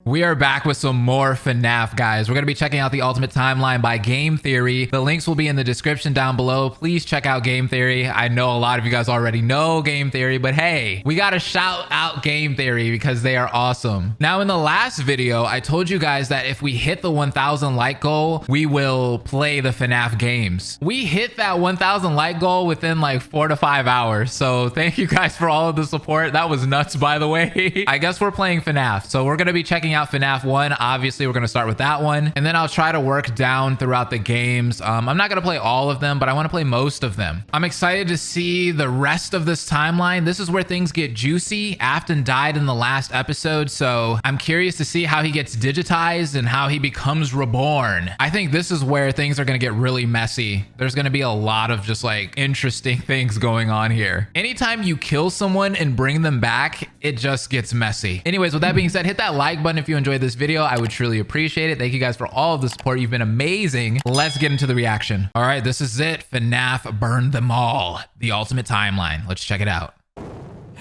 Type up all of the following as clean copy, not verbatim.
We are back with some more FNAF, guys. We're going to be checking out the Ultimate Timeline by Game Theory. The links will be in the description down below. Please check out Game Theory. I know a lot of you guys already know Game Theory, but hey, we got to shout out Game Theory because they are awesome. Now, in the last video, I told you guys that if we hit the 1,000 like goal, we will play the FNAF games. We hit that 1,000 like goal within like 4 to 5 hours. So thank you guys for all of the support. That was nuts, by the way. I guess we're playing FNAF. So we're going to be checking out FNAF 1. Obviously, we're going to start with that one. And then I'll try to work down throughout the games. I'm not going to play all of them, but I want to play most of them. I'm excited to see the rest of this timeline. This is where things get juicy. Afton died in the last episode, so I'm curious to see how he gets digitized and how he becomes reborn. I think this is where things are going to get really messy. There's going to be a lot of just like interesting things going on here. Anytime you kill someone and bring them back, it just gets messy. Anyways, with that being said, hit that like button if you enjoyed this video. I would truly appreciate it. Thank you guys for all of the support. You've been amazing. Let's get into the reaction. All right, this is it. FNAF Burn Them All, the Ultimate Timeline. Let's check it out.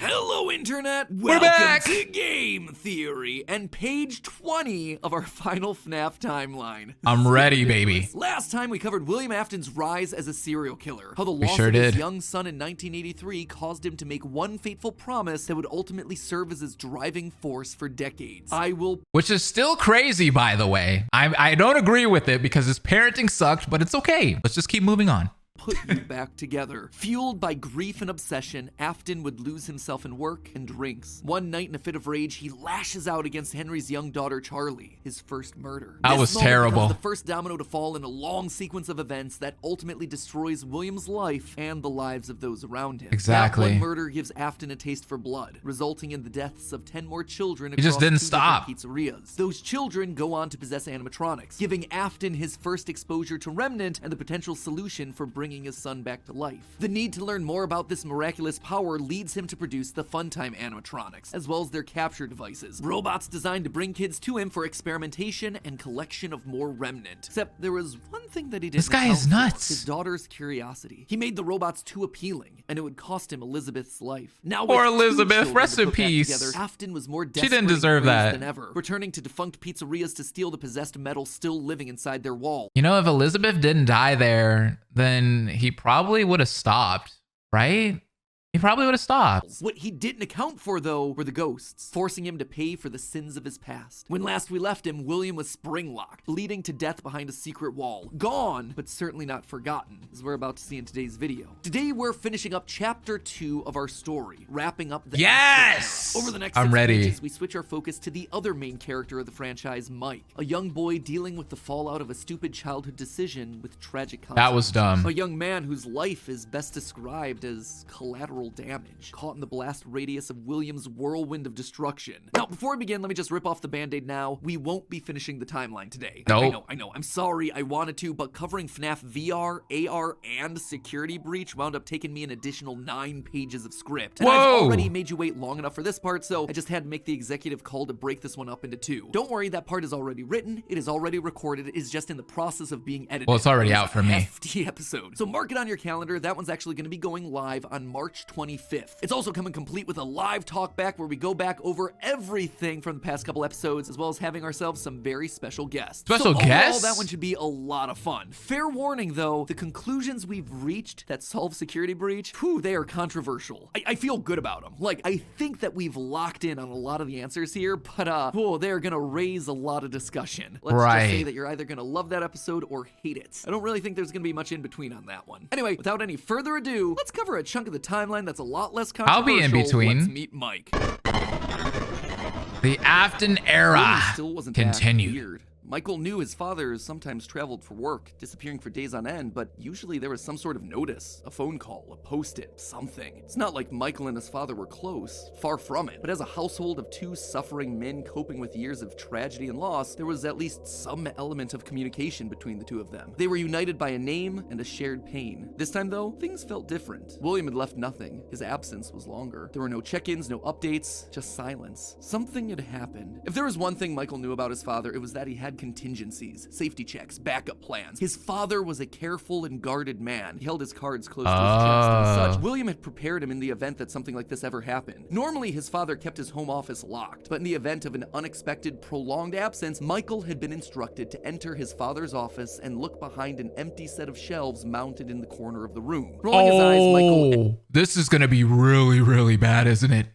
Hello, Internet! We're back! Welcome to Game Theory and page 20 of our final FNAF timeline. I'm ready, baby. Last time we covered William Afton's rise as a serial killer. How the loss sure of his did. young son in 1983 caused him to make one fateful promise that would ultimately serve as his driving force for decades. Which is still crazy, by the way. I don't agree with it because his parenting sucked, but it's okay. Let's just keep moving on. Put you back together. Fueled by grief and obsession, Afton would lose himself in work and drinks. One night in a fit of rage, he lashes out against Henry's young daughter, Charlie, his first murder. That was terrible. The first domino to fall in a long sequence of events that ultimately destroys William's life and the lives of those around him. Exactly. That one murder gives Afton a taste for blood, resulting in the deaths of 10 more children across He just didn't 2 stop. different pizzerias. Those children go on to possess animatronics, giving Afton his first exposure to Remnant and the potential solution for bringing his son back to life. The need to learn more about this miraculous power leads him to produce the Funtime animatronics, as well as their capture devices, robots designed to bring kids to him for experimentation and collection of more Remnant. Except there was one thing that he didn't This guy is account for: nuts. his daughter's curiosity. He made the robots too appealing, and it would cost him Elizabeth's life. Now, Poor with 2 Elizabeth, children rest to in put back peace. together, Afton was more She desperate didn't deserve and crazed that. than ever, returning to defunct pizzerias to steal the possessed metal still living inside their wall. You know, if Elizabeth didn't die there, then he probably would have stopped, right? He probably would have stopped. What he didn't account for, though, were the ghosts, forcing him to pay for the sins of his past. When last we left him, William was spring-locked, bleeding to death behind a secret wall. Gone, but certainly not forgotten, as we're about to see in today's video. Today, we're finishing up Chapter 2 of our story, wrapping up the Yes! Over the next I'm 6 ready. pages, we switch our focus to the other main character of the franchise, Mike, a young boy dealing with the fallout of a stupid childhood decision with tragic consequences. That was dumb. A young man whose life is best described as collateral damage, caught in the blast radius of William's whirlwind of destruction. Now, before we begin, let me just rip off the band-aid now. We won't be finishing the timeline today. Nope. I know. I'm sorry, I wanted to, but covering FNAF VR, AR, and Security Breach wound up taking me an additional 9 pages of script. And I've Whoa! already made you wait long enough for this part, so I just had to make the executive call to break this one up into 2. Don't worry, that part is already written, it is already recorded, it is just in the process of being edited. Well, it's already It was out for a me. hefty episode. So mark it on your calendar. That one's actually going to be going live on March 25th. It's also coming complete with a live talk back where we go back over everything from the past couple episodes, as well as having ourselves some very special guests. Special so guests? Overall, that one should be a lot of fun. Fair warning, though, the conclusions we've reached that solve Security Breach, whew, they are controversial. I feel good about them. Like, I think that we've locked in on a lot of the answers here, but they're gonna raise a lot of discussion. Let's just say that you're either gonna love that episode or hate it. I don't really think there's gonna be much in between on that one. Anyway, without any further ado, let's cover a chunk of the timeline that's a lot less I'll controversial. be in between. Let's meet Mike. The Afton era William still wasn't that continued. weird. Michael knew his father sometimes traveled for work, disappearing for days on end, but usually there was some sort of notice, a phone call, a post-it, something. It's not like Michael and his father were close, far from it. But as a household of 2 suffering men coping with years of tragedy and loss, there was at least some element of communication between the 2 of them. They were united by a name and a shared pain. This time, though, things felt different. William had left nothing. His absence was longer. There were no check-ins, no updates, just silence. Something had happened. If there was one thing Michael knew about his father, it was that he had contingencies, safety checks, backup plans. His father was a careful and guarded man. He held his cards close to his chest and such. William had prepared him in the event that something like this ever happened. Normally, his father kept his home office locked, but in the event of an unexpected, prolonged absence, Michael had been instructed to enter his father's office and look behind an empty set of shelves mounted in the corner of the room. Rolling his eyes, Michael this is gonna be really, really bad, isn't it?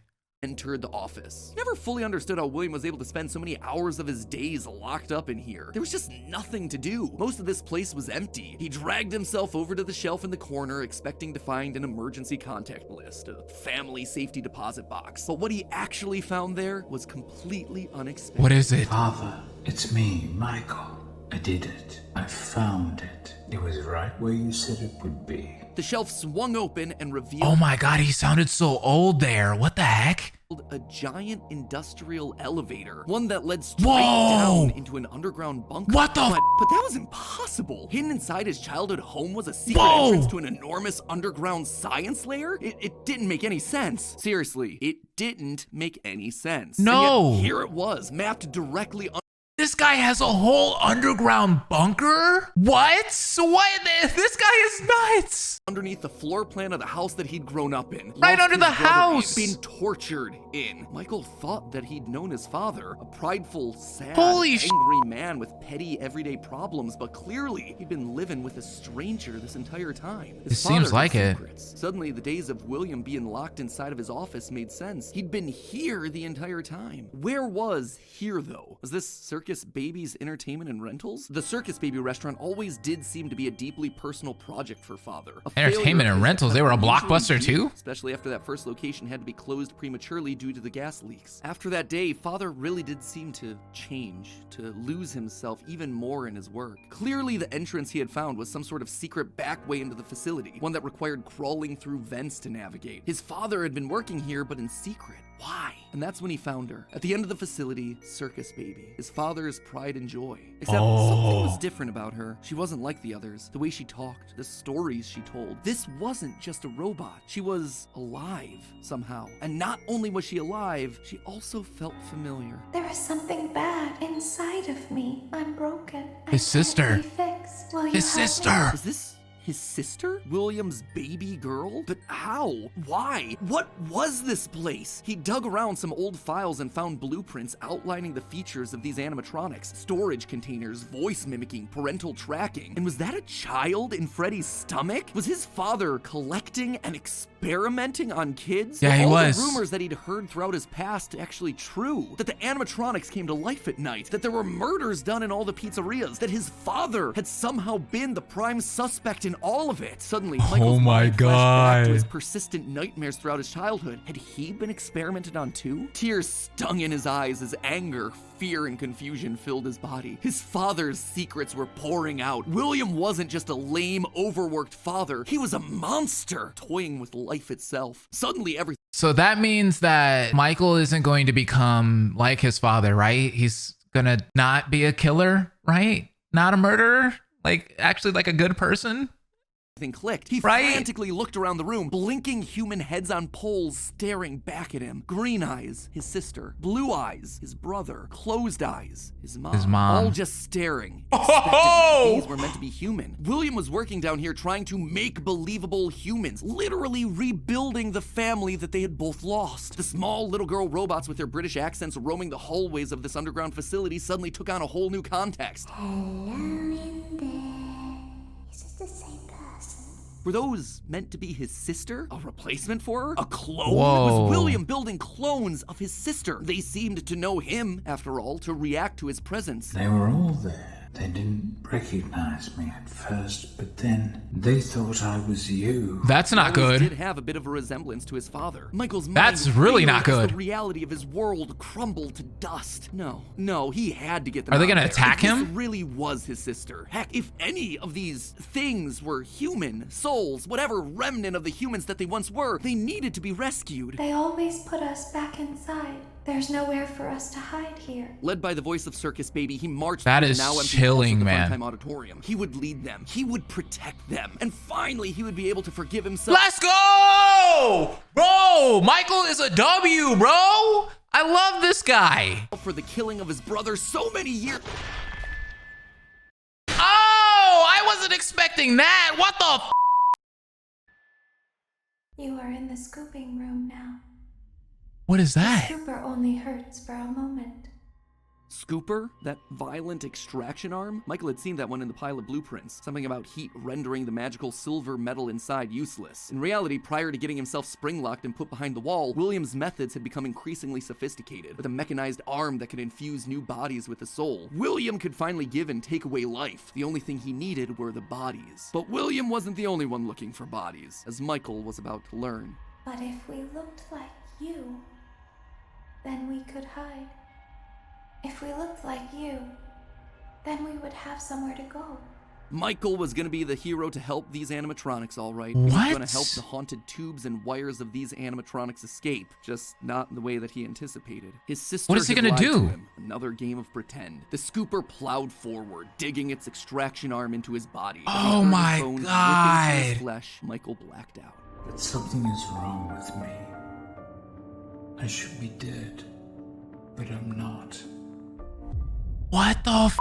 entered the office. Never fully understood how William was able to spend so many hours of his days locked up in here. There was just nothing to do. Most of this place was empty. He dragged himself over to the shelf in the corner, expecting to find an emergency contact list, a family safety deposit box. But what he actually found there was completely unexpected. What is it? Father, it's me, Michael. I did it. I found it. It was right where you said it would be. The shelf swung open and revealed Oh my God, he sounded so old there. What the heck? a giant industrial elevator, one that led straight down into an underground bunker. What the But that was impossible. Hidden inside his childhood home was a secret entrance to an enormous underground science lair? It didn't make any sense. Seriously, it didn't make any sense. No. And yet here it was, mapped directly This guy has a whole underground bunker? What? This guy is nuts. underneath the floor plan of the house that he'd grown up in. Right Loved under the his brother house. and been tortured in. Michael thought that he'd known his father, a prideful, sad, Holy angry man with petty everyday problems, but clearly he'd been living with a stranger this entire time. His It seems father had like it. secrets. Suddenly, the days of William being locked inside of his office made sense. He'd been here the entire time. Where was here, though? Was this Circus Baby's entertainment and rentals? The Circus Baby restaurant always did seem to be a deeply personal project for father. A Entertainment and failure rentals, that they were a usually blockbuster do, too? especially after that first location had to be closed prematurely due to the gas leaks. After that day, father really did seem to change, to lose himself even more in his work. Clearly, the entrance he had found was some sort of secret back way into the facility, one that required crawling through vents to navigate. His father had been working here, but in secret. Why? And that's when he found her. At the end of the facility, Circus Baby, his father's pride and joy. Except something was different about her. She wasn't like the others. The way she talked, the stories she told. This wasn't just a robot. She was alive somehow. And not only was she alive, she also felt familiar. There is something bad inside of me. I'm broken. His sister. His sister. Is this his sister? William's baby girl? But how? Why? What was this place? He dug around some old files and found blueprints outlining the features of these animatronics. Storage containers, voice mimicking, parental tracking. And was that a child in Freddy's stomach? Was his father collecting and experimenting on kids? Yeah, he All was. the rumors that he'd heard throughout his past actually true. That the animatronics came to life at night. That there were murders done in all the pizzerias. That his father had somehow been the prime suspect in all of it. Suddenly, Michael's mind flashed back to his persistent nightmares throughout his childhood. Had he been experimented on too? Tears stung in his eyes as anger, fear, and confusion filled his body. His father's secrets were pouring out. William wasn't just a lame, overworked father. He was a monster, toying with life itself. Suddenly, everything. So that means that Michael isn't going to become like his father, right? He's gonna not be a killer, right? Not a murderer? Like, actually like a good person? Clicked. He frantically looked around the room, blinking human heads on poles staring back at him. Green eyes, his sister. Blue eyes, his brother. Closed eyes, his mom. All just staring. Expectantly. These were meant to be human. William was working down here trying to make believable humans, literally rebuilding the family that they had both lost. The small little girl robots with their British accents roaming the hallways of this underground facility suddenly took on a whole new context. Hello in there. Is this the same person? Were those meant to be his sister? A replacement for her? A clone? Whoa. It was William building clones of his sister. They seemed to know him, after all, to react to his presence. They were all there. They didn't recognize me at first, but then they thought I was you. That's not Always good. did have a bit of a resemblance to his father. Michael's mind That's really not reeled as good. The reality of his world crumbled to dust. No, he had to get them Are they out gonna there. attack If him? This really was his sister. Heck, if any of these things were human, souls, whatever remnant of the humans that they once were, they needed to be rescued. They always put us back inside. There's nowhere for us to hide here. Led by the voice of Circus Baby, he marched That through is the now empty chilling, halls of the man. Funtime auditorium. He would lead them. He would protect them. And finally, he would be able to forgive himself. Let's go! Bro, Michael is a W, bro. I love this guy. For the killing of his brother so many years. expecting that. What the f? You are in the scooping room now. What is The that? scooper only hurts for a moment. Scooper? That violent extraction arm? Michael had seen that one in the pile of blueprints. Something about heat rendering the magical silver metal inside useless. In reality, prior to getting himself spring-locked and put behind the wall, William's methods had become increasingly sophisticated. With a mechanized arm that could infuse new bodies with a soul, William could finally give and take away life. The only thing he needed were the bodies. But William wasn't the only one looking for bodies, as Michael was about to learn. But if we looked like you, then we could hide. If we looked like you, then we would have somewhere to go. Michael was going to be the hero to help these animatronics, all right. He was What? going to help the haunted tubes and wires of these animatronics escape, just not in the way that he anticipated. His sister What is he had gonna lied to do? him. Another game of pretend. The scooper plowed forward, digging its extraction arm into his body. As he Oh heard his my bones ripping through God. his flesh, Michael blacked out. But something is wrong with me. I should be dead, but I'm not. What the f?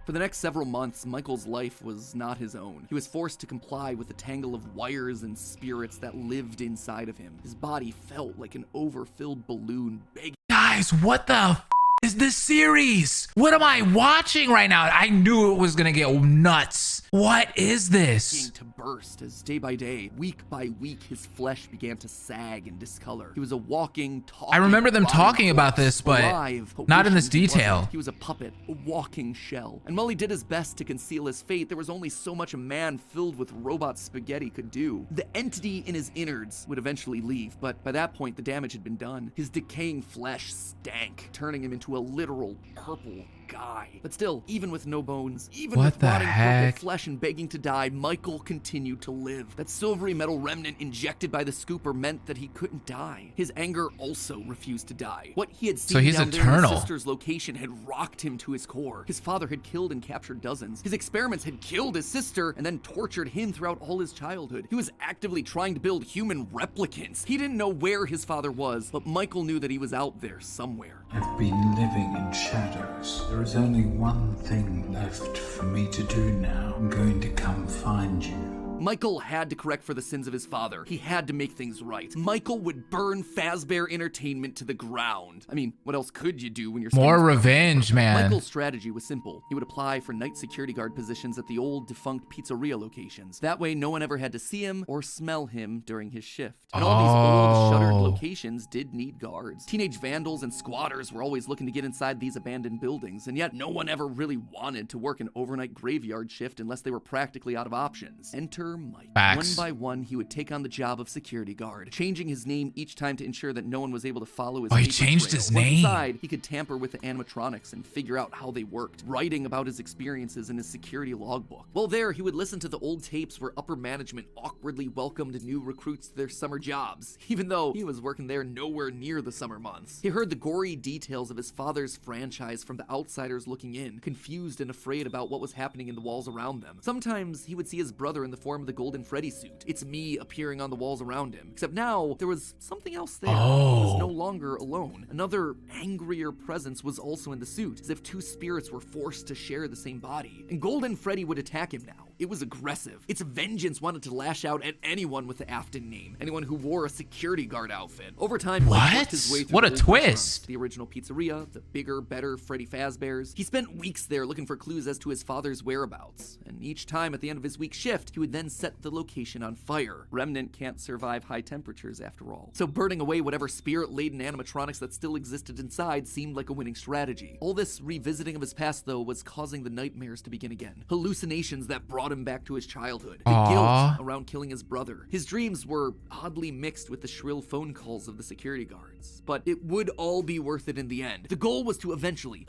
For the next several months, Michael's life was not his own. He was forced to comply with the tangle of wires and spirits that lived inside of him. His body felt like an overfilled balloon begging Guys, what the f is this series? What am I watching right now? I knew it was gonna get nuts. What is this? to burst as day by day, week by week, his flesh began to sag and discolor. He was a walking, talking... I remember them rotting talking about corpse, this, but alive, not in this wishing he wasn't. detail. He was a puppet, a walking shell. And while he did his best to conceal his fate, there was only so much a man filled with robot spaghetti could do. The entity in his innards would eventually leave, but by that point, the damage had been done. His decaying flesh stank, turning him into a literal purple guy. But still, even with no bones, even What with the rotting heck? purple flesh and begging to die, Michael continued to live. That silvery metal remnant injected by the scooper meant that he couldn't die. His anger also refused to die. What he had seen So he's down there in eternal. his sister's location had rocked him to his core. His father had killed and captured dozens. His experiments had killed his sister and then tortured him throughout all his childhood. He was actively trying to build human replicants. He didn't know where his father was, but Michael knew that he was out there somewhere. I've been living in shadows. There is only one thing left for me to do now. I'm going to come find you. Michael had to correct for the sins of his father. He had to make things right. Michael would burn Fazbear Entertainment to the ground. I mean, what else could you do when you're More revenge, man. Michael's strategy was simple. He would apply for night security guard positions at the old defunct Pizzeria locations. That way, no one ever had to see him or smell him during his shift. And all these old shuttered locations did need guards. Teenage vandals and squatters were always looking to get inside these abandoned buildings, and yet no one ever really wanted to work an overnight graveyard shift unless they were practically out of options. Enter Mike. Facts. One by one, he would take on the job of security guard, changing his name each time to ensure that no one was able to follow his Oh, he paper changed trail. his Once name. inside, he could tamper with the animatronics and figure out how they worked, writing about his experiences in his security logbook. While there, he would listen to the old tapes where upper management awkwardly welcomed new recruits to their summer jobs, even though he was working there nowhere near the summer months. He heard the gory details of his father's franchise from the outsiders looking in, confused and afraid about what was happening in the walls around them. Sometimes he would see his brother in the form of the Golden Freddy suit. It's me appearing on the walls around him. Except now, there was something else there. He was no longer alone. Another angrier presence was also in the suit, as if two spirits were forced to share the same body. And Golden Freddy would attack him now. It was aggressive. Its vengeance wanted to lash out at anyone with the Afton name, anyone who wore a security guard outfit. Over time, Mike What? worked his way through What a the old twist. restaurants, the original Pizzeria, the bigger, better Freddy Fazbear's. He spent weeks there looking for clues as to his father's whereabouts, and each time at the end of his week's shift, he would then set the location on fire. Remnant can't survive high temperatures after all. So burning away whatever spirit-laden animatronics that still existed inside seemed like a winning strategy. All this revisiting of his past, though, was causing the nightmares to begin again. Hallucinations that brought him back to his childhood. The Aw. guilt around killing his brother. His dreams were oddly mixed with the shrill phone calls of the security guards. But it would all be worth it in the end. The goal was to eventually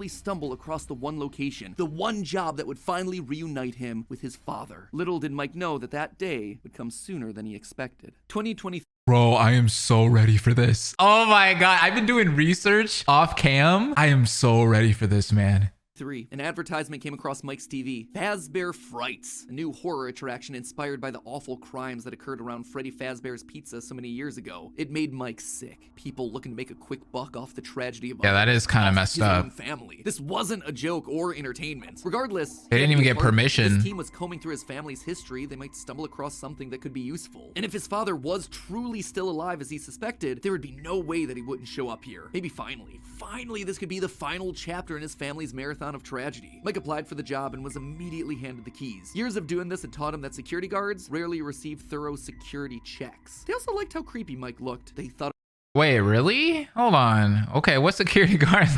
stumble across the one location, the one job that would finally reunite him with his father. Little did Mike know that that day would come sooner than he expected. 2023. Bro, I am so ready for this. Oh my God. I've been doing research off cam. I am so ready for this, man. 3. An advertisement came across Mike's TV. Fazbear Frights, a new horror attraction inspired by the awful crimes that occurred around Freddy Fazbear's Pizza so many years ago. It made Mike sick. People looking to make a quick buck off the tragedy of that is kind of messed his up. own family. This wasn't a joke or entertainment. Regardless, They didn't even get permission. This team was combing through his family's history. They might stumble across something that could be useful. And if his father was truly still alive as he suspected, there would be no way that he wouldn't show up here. Maybe finally this could be the final chapter in his family's marathon of tragedy. Mike applied for the job and was immediately handed the keys. Years of doing this had taught him that security guards rarely receive thorough security checks. They also liked how creepy Mike looked. They thought, Wait, really? Hold on. Okay, what security guard?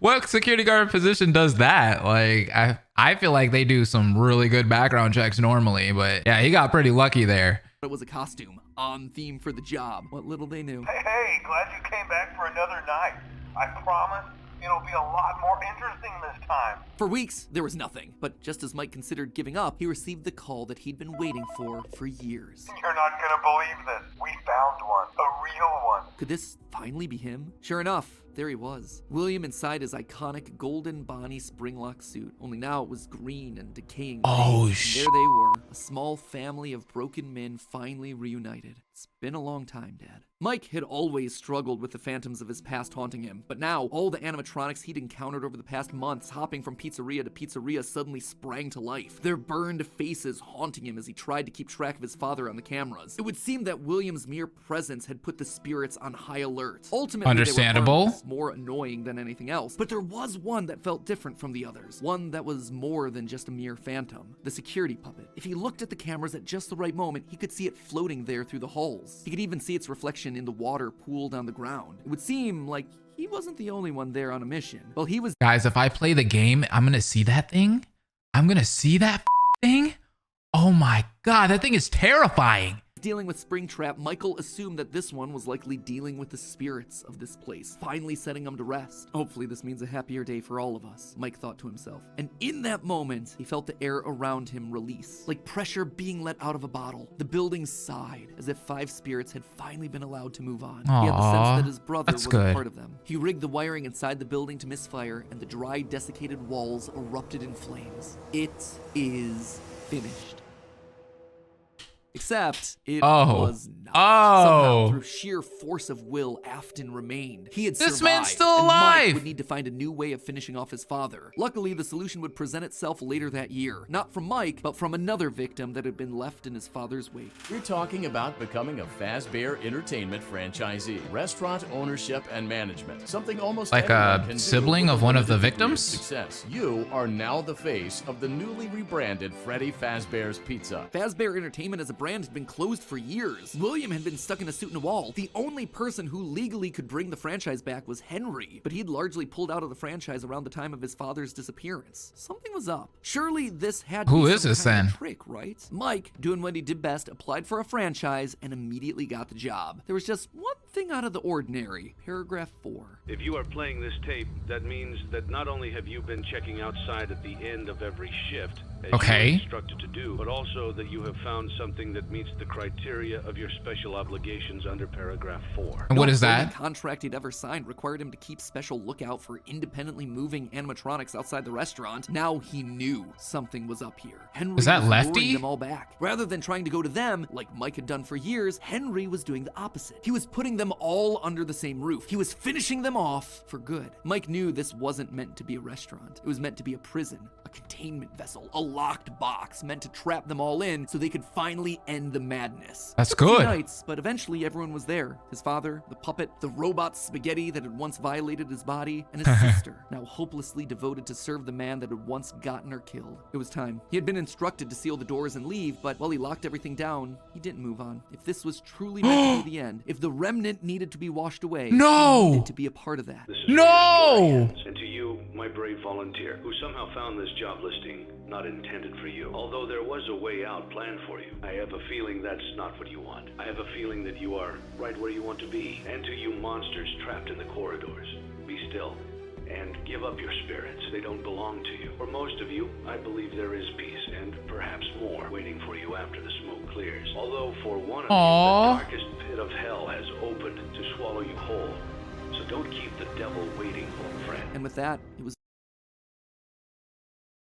What security guard position does that? Like, I feel like they do some really good background checks normally, but yeah, he got pretty lucky there. it was a costume on theme for the job. What little they knew. Hey, glad you came back for another night. I promise it'll be a lot more interesting this time. For weeks, there was nothing. But just as Mike considered giving up, he received the call that he'd been waiting for years. You're not gonna believe this. We found one. A real one. Could this finally be him? Sure enough, there he was. William inside his iconic golden Bonnie Springlock suit. Only now it was green and decaying. Oh, There they were. A small family of broken men finally reunited. It's been a long time, Dad. Mike had always struggled with the phantoms of his past haunting him, but now all the animatronics he'd encountered over the past months hopping from pizzeria to pizzeria suddenly sprang to life, their burned faces haunting him as he tried to keep track of his father on the cameras. It would seem that William's mere presence had put the spirits on high alert. Ultimately, Understandable. they were harmless, more annoying than anything else, but there was one that felt different from the others, one that was more than just a mere phantom, the security puppet. If he looked at the cameras at just the right moment, he could see it floating there through the halls. He could even see its reflection in the water pooled on the ground. It would seem like he wasn't the only one there on a mission. Well, he was. Guys, if I play the game, I'm gonna see that thing. I'm gonna see that thing. Oh my God, that thing is terrifying. Dealing with Springtrap, Michael assumed that this one was likely dealing with the spirits of this place, finally setting them to rest. Hopefully this means a happier day for all of us, Mike thought to himself. And in that moment, he felt the air around him release, like pressure being let out of a bottle. The building sighed, as if 5 spirits had finally been allowed to move on. Aww, he had the sense that his brother that's was good. a part of them. He rigged the wiring inside the building to misfire, and the dry, desiccated walls erupted in flames. It is finished. Except it was not. Somehow, through sheer force of will, Afton remained. He had survived. This man's still and alive. Mike would need to find a new way of finishing off his father. Luckily, the solution would present itself later that year. Not from Mike, but from another victim that had been left in his father's wake. We're talking about becoming a Fazbear Entertainment franchisee, restaurant ownership and management. Something almost Like anyone a can do sibling with of a one of the limited degree of victims? Success. You are now the face of the newly rebranded Freddy Fazbear's Pizza. Fazbear Entertainment as a brand had been closed for years. William had been stuck in a suit and a wall. The only person who legally could bring the franchise back was Henry, but he'd largely pulled out of the franchise around the time of his father's disappearance. Something was up. Surely this had to Who be is some this kind of then? trick, right? Mike, doing what he did best, applied for a franchise and immediately got the job. There was just one thing out of the ordinary. Paragraph 4. If you are playing this tape, that means that not only have you been checking outside at the end of every shift, as you were instructed to do, but also that you have found something that meets the criteria of your special obligations under paragraph 4. And what is No that? contract he'd ever signed required him to keep special lookout for independently moving animatronics outside the restaurant. Now he knew something was up here. Henry Is that was luring Lefty? them all back. Rather than trying to go to them, like Mike had done for years, Henry was doing the opposite. He was putting them all under the same roof. He was finishing them off for good. Mike knew this wasn't meant to be a restaurant. It was meant to be a prison, a containment vessel, a locked box meant to trap them all in so they could finally end the madness. That's Took a few good. nights, but eventually everyone was there. His father, the puppet, the robot spaghetti that had once violated his body, and his sister, now hopelessly devoted to serve the man that had once gotten her killed. It was time. He had been instructed to seal the doors and leave, but while he locked everything down, he didn't move on. If this was truly meant to be the end, if the remnant needed to be washed away, No! he needed to be a part of that. This is No! And to you, my brave volunteer, who somehow found this job listing not intended for you. Although there was a way out planned for you, I have a feeling that's not what you want. I have a feeling that you are right where you want to be. And to you monsters trapped in the corridors, be still and give up your spirits. They don't belong to you. For most of you, I believe there is peace and perhaps more waiting for you after the smoke clears. Although for one of Aww. you, the darkest pit of hell has opened to swallow you whole. So don't keep the devil waiting, old friend. And with that, it was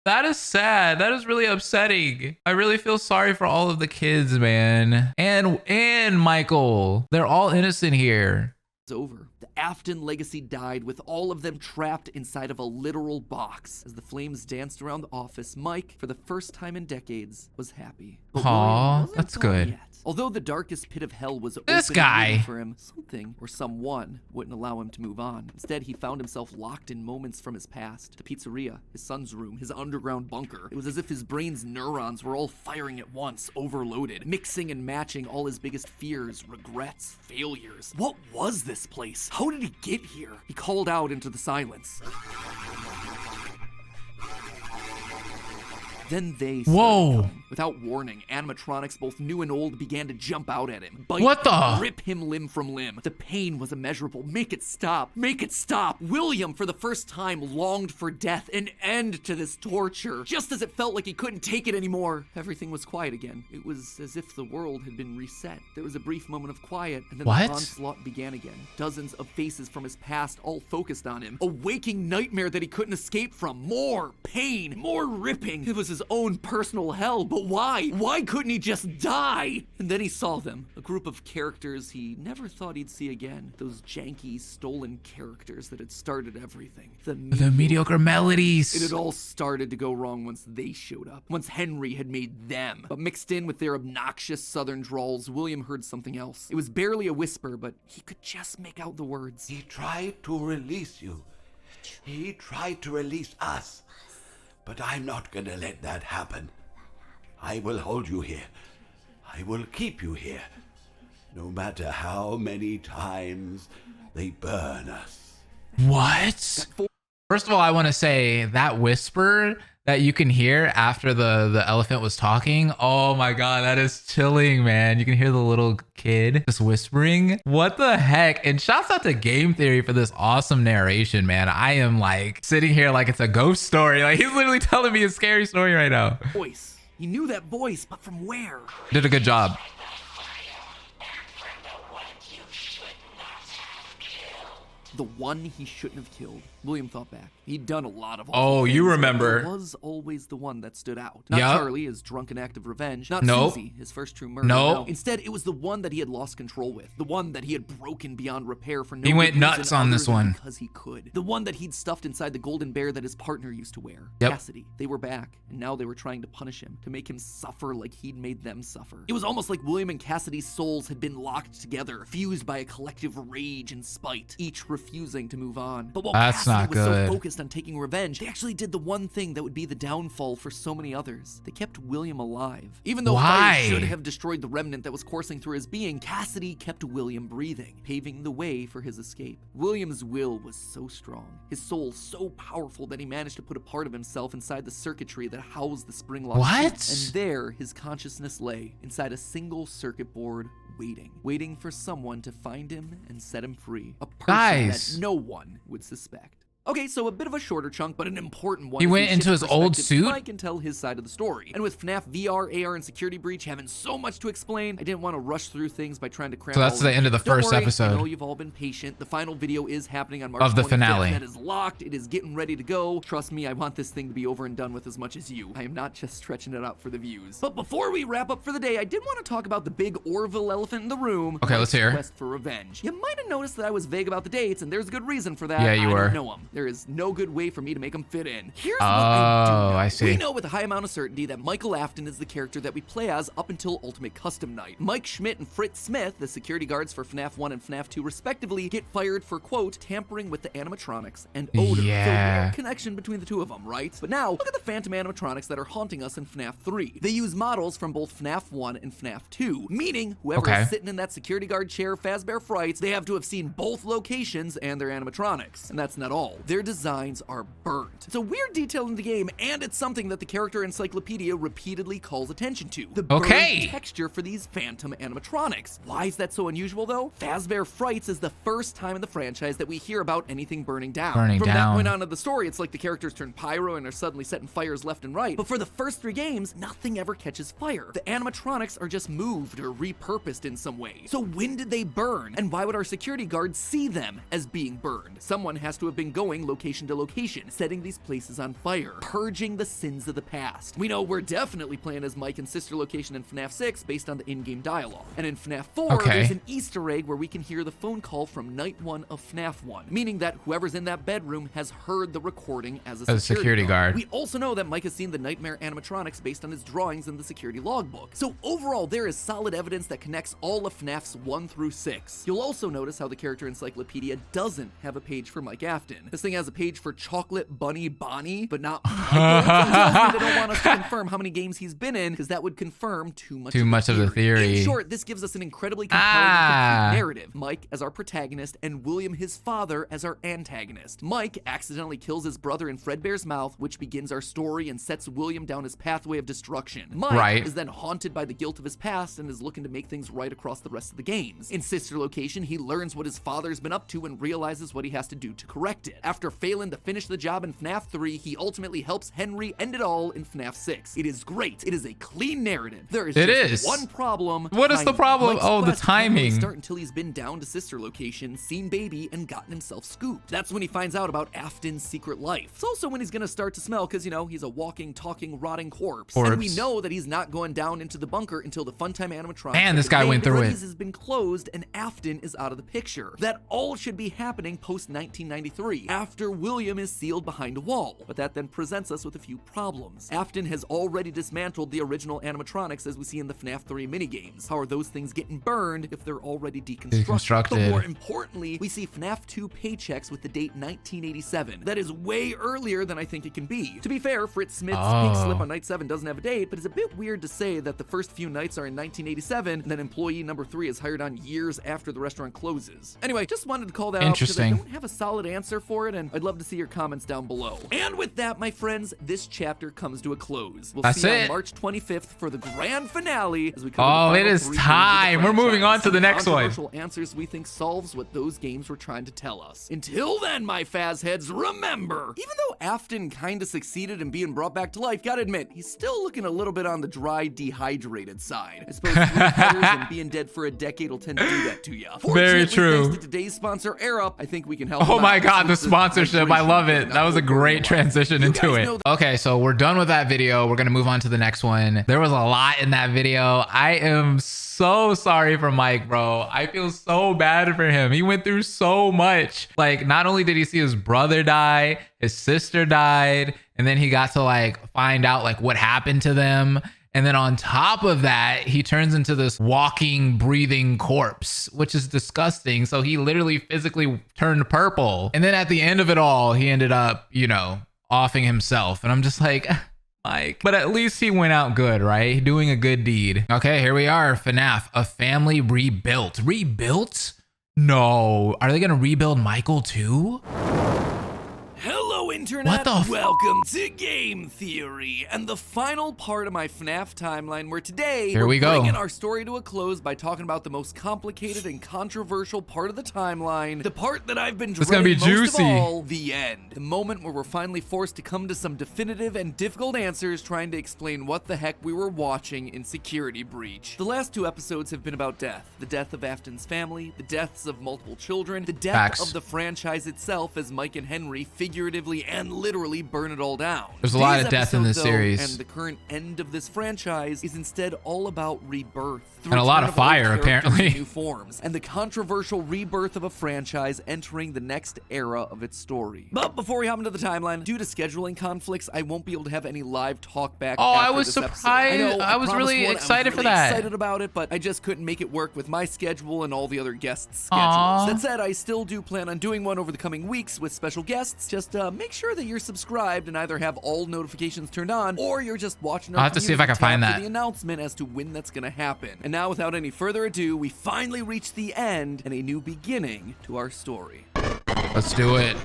That is sad. That is really upsetting. I really feel sorry for all of the kids, man. And Michael. They're all innocent here. Over. The Afton legacy died with all of them trapped inside of a literal box. As the flames danced around the office, Mike, for the first time in decades, was happy. But William Aw, wasn't that's gone good. yet. Although the darkest pit of hell was This open and guy. waiting for him, something or someone wouldn't allow him to move on. Instead, he found himself locked in moments from his past. The pizzeria, his son's room, his underground bunker. It was as if his brain's neurons were all firing at once, overloaded, mixing and matching all his biggest fears, regrets, failures. What was this place? How did he get here? He called out into the silence. Then they started coming. Without warning, animatronics, both new and old, began to jump out at him. Bite What the? Rip him limb from limb. The pain was immeasurable. Make it stop. Make it stop. William, for the first time, longed for death, an end to this torture. Just as it felt like he couldn't take it anymore, everything was quiet again. It was as if the world had been reset. There was a brief moment of quiet, and then What? the onslaught began again. Dozens of faces from his past all focused on him. A waking nightmare that he couldn't escape from. More pain, more ripping. It was his own personal hell, but why? Why couldn't he just die? And then he saw them, a group of characters he never thought he'd see again. Those janky, stolen characters that had started everything. The mediocre melodies. It had all started to go wrong once they showed up, once Henry had made them. But mixed in with their obnoxious southern drawls, William heard something else. It was barely a whisper, but he could just make out the words. He tried to release you. He tried to release us. But I'm not gonna let that happen. I will hold you here. I will keep you here. No matter how many times they burn us. What? First of all, I want to say that whisper that you can hear after the elephant was talking. Oh my God, that is chilling, man. You can hear the little kid just whispering. What the heck? And shouts out to Game Theory for this awesome narration, man. I am like sitting here like it's a ghost story. Like he's literally telling me a scary story right now. Voice. He knew that voice, but from where? Did a good job. The one he shouldn't have killed. William thought back. He'd done a lot of Oh, awful you things, but remember. there was always the one that stood out. Not Yep. Charlie, his drunken act of revenge. Not Nope. Susie, his first true murder. Nope. No. Instead, it was the one that he had lost control with. The one that he had broken beyond repair for no He went good reason nuts on other this than one. because he could. The one that he'd stuffed inside the golden bear that his partner used to wear. Yep. Cassidy. They were back, and now they were trying to punish him, to make him suffer like he'd made them suffer. It was almost like William and Cassidy's souls had been locked together, fused by a collective rage and spite, each refusing to move on. But while That's Cassidy not was so good. focused on taking revenge, they actually did the one thing that would be the downfall for so many others. They kept William alive. Even though Why? fire should have destroyed the remnant that was coursing through his being, Cassidy kept William breathing, paving the way for his escape. William's will was so strong, his soul so powerful that he managed to put a part of himself inside the circuitry that housed the spring-locked What? chute. And there, his consciousness lay, inside a single circuit board, waiting for someone to find him and set him free. A person Guys. that no one would suspect. Okay, so a bit of a shorter chunk, but an important one. He as went we into shift his old perspectives, suit? Mike can tell his side of the story. And with FNAF VR, AR, and Security Breach having so much to explain, I didn't want to rush through things by trying to cram So it that's all the in. end of the Don't first worry, episode. I know you've all been patient. The final video is happening on March Of the 25th. finale. That is locked. It is getting ready to go. Trust me, I want this thing to be over and done with as much as you. I am not just stretching it out for the views. But before we wrap up for the day, I did want to talk about the big Orville elephant in the room. Okay, let's hear. Quest for revenge. You might have noticed that I was vague about the dates, and there's a good reason for that. Yeah, you I were. don't know 'em. There is no good way for me to make them fit in. Here's what Oh, I do know. I see. We know with a high amount of certainty that Michael Afton is the character that we play as up until Ultimate Custom Night. Mike Schmidt and Fritz Smith, the security guards for FNAF 1 and FNAF 2 respectively, get fired for, quote, tampering with the animatronics and odor. Yeah. So weird connection between the two of them, right? But now, look at the phantom animatronics that are haunting us in FNAF 3. They use models from both FNAF 1 and FNAF 2, meaning whoever Okay. is sitting in that security guard chair, Fazbear Frights, they have to have seen both locations and their animatronics. And that's not all. Their designs are burnt. It's a weird detail in the game, and it's something that the character encyclopedia repeatedly calls attention to. The burned Okay. texture for these phantom animatronics. Why is that so unusual though? Fazbear Frights is the first time in the franchise that we hear about anything burning down. Burning From that down. point on in the story, it's like the characters turn pyro and are suddenly setting fires left and right. But for the first 3 games, nothing ever catches fire. The animatronics are just moved or repurposed in some way. So when did they burn? And why would our security guards see them as being burned? Someone has to have been going going location to location, setting these places on fire, purging the sins of the past. We know we're definitely playing as Mike and sister location in FNAF 6 based on the in-game dialogue. And in FNAF 4, there's an Easter egg where we can hear the phone call from night 1 of FNAF 1, meaning that whoever's in that bedroom has heard the recording as a security guard. We also know that Mike has seen the nightmare animatronics based on his drawings in the security logbook. So overall, there is solid evidence that connects all of FNAFs 1 through 6. You'll also notice how the character encyclopedia doesn't have a page for Mike Afton. This thing has a page for Chocolate Bunny Bonnie, but not Michael. They don't want us to confirm how many games he's been in, because that would confirm too much of the theory. In short, this gives us an incredibly compelling and complete narrative. Mike as our protagonist and William, his father, as our antagonist. Mike accidentally kills his brother in Fredbear's mouth, which begins our story and sets William down his pathway of destruction. Mike is then haunted by the guilt of his past and is looking to make things right across the rest of the games. In sister location, he learns what his father's been up to and realizes what he has to do to correct it. After failing to finish the job in FNAF 3, he ultimately helps Henry end it all in FNAF 6. It is great. It is a clean narrative. There is just one problem. What is the problem? Oh, the timing. Start until he's been down to sister location, seen baby, and gotten himself scooped. That's when he finds out about Afton's secret life. It's also when he's gonna start to smell, because, you know, he's a walking, talking, rotting corpse. And we know that he's not going down into the bunker until the Funtime animatronic. Man, this guy went through it. Has been closed and Afton is out of the picture. That all should be happening post 1993, after William is sealed behind a wall. But that then presents us with a few problems. Afton has already dismantled the original animatronics as we see in the FNAF 3 minigames. How are those things getting burned if they're already deconstructed? But more importantly, we see FNAF 2 paychecks with the date 1987. That is way earlier than I think it can be. To be fair, Fritz Smith's pink slip on night 7 doesn't have a date, but it's a bit weird to say that the first few nights are in 1987 and then employee number 3 is hired on years after the restaurant closes. Anyway, just wanted to call that out because I don't have a solid answer for it, and I'd love to see your comments down below. And with that, my friends, this chapter comes to a close. We'll see you on March 25th for the grand finale as we cover it is time. We're moving on to the next one. Controversial answers we think solves what those games were trying to tell us. Until then, my Faz heads, remember, even though Afton kinda succeeded in being brought back to life, gotta admit, he's still looking a little bit on the dry, dehydrated side. I suppose 3 cutters and being dead for a decade will tend to do that to you. Very true. Thanks to today's sponsor, Era, I think we can help. Oh my god, the sponsorship. I love it. That was a great transition into it. Okay, so we're done with that video. We're gonna move on to the next one. There was a lot in that video. I am so sorry for Mike, bro. I feel so bad for him. He went through so much. Like, not only did he see his brother die, his sister died, and then he got to like find out like what happened to them. And then on top of that, he turns into this walking, breathing corpse, which is disgusting. So he literally physically turned purple. And then at the end of it all, he ended up, you know, offing himself. And I'm just like, Mike. But at least he went out good, right? Doing a good deed. Okay, here we are. FNAF, a family rebuilt. Rebuilt? No. Are they gonna rebuild Michael too? Hello, Internet. Welcome to Game Theory and the final part of my FNAF timeline, where today we're bringing our story to a close by talking about the most complicated and controversial part of the timeline, the part that I've been dreading most of all, the end. The moment where we're finally forced to come to some definitive and difficult answers trying to explain what the heck we were watching in Security Breach. The last 2 episodes have been about death. The death of Afton's family, the deaths of multiple children, the death of the franchise itself as Mike and Henry figuratively and literally burn it all down. There's a lot of death in this series. And the current end of this franchise is instead all about rebirth. And a lot of fire, apparently. New forms, and the controversial rebirth of a franchise entering the next era of its story. But before we hop into the timeline, due to scheduling conflicts, I won't be able to have any live talk back. Oh, I was surprised. I was really excited for that. Excited about it, but I just couldn't make it work with my schedule and all the other guests' schedules. That said, I still do plan on doing one over the coming weeks with special guests. Just make sure that you're subscribed and either have all notifications turned on, or you're just watching. I'll have to see if I can find that. The announcement as to when that's gonna happen. And now, without any further ado, we finally reach the end and a new beginning to our story. Let's do it.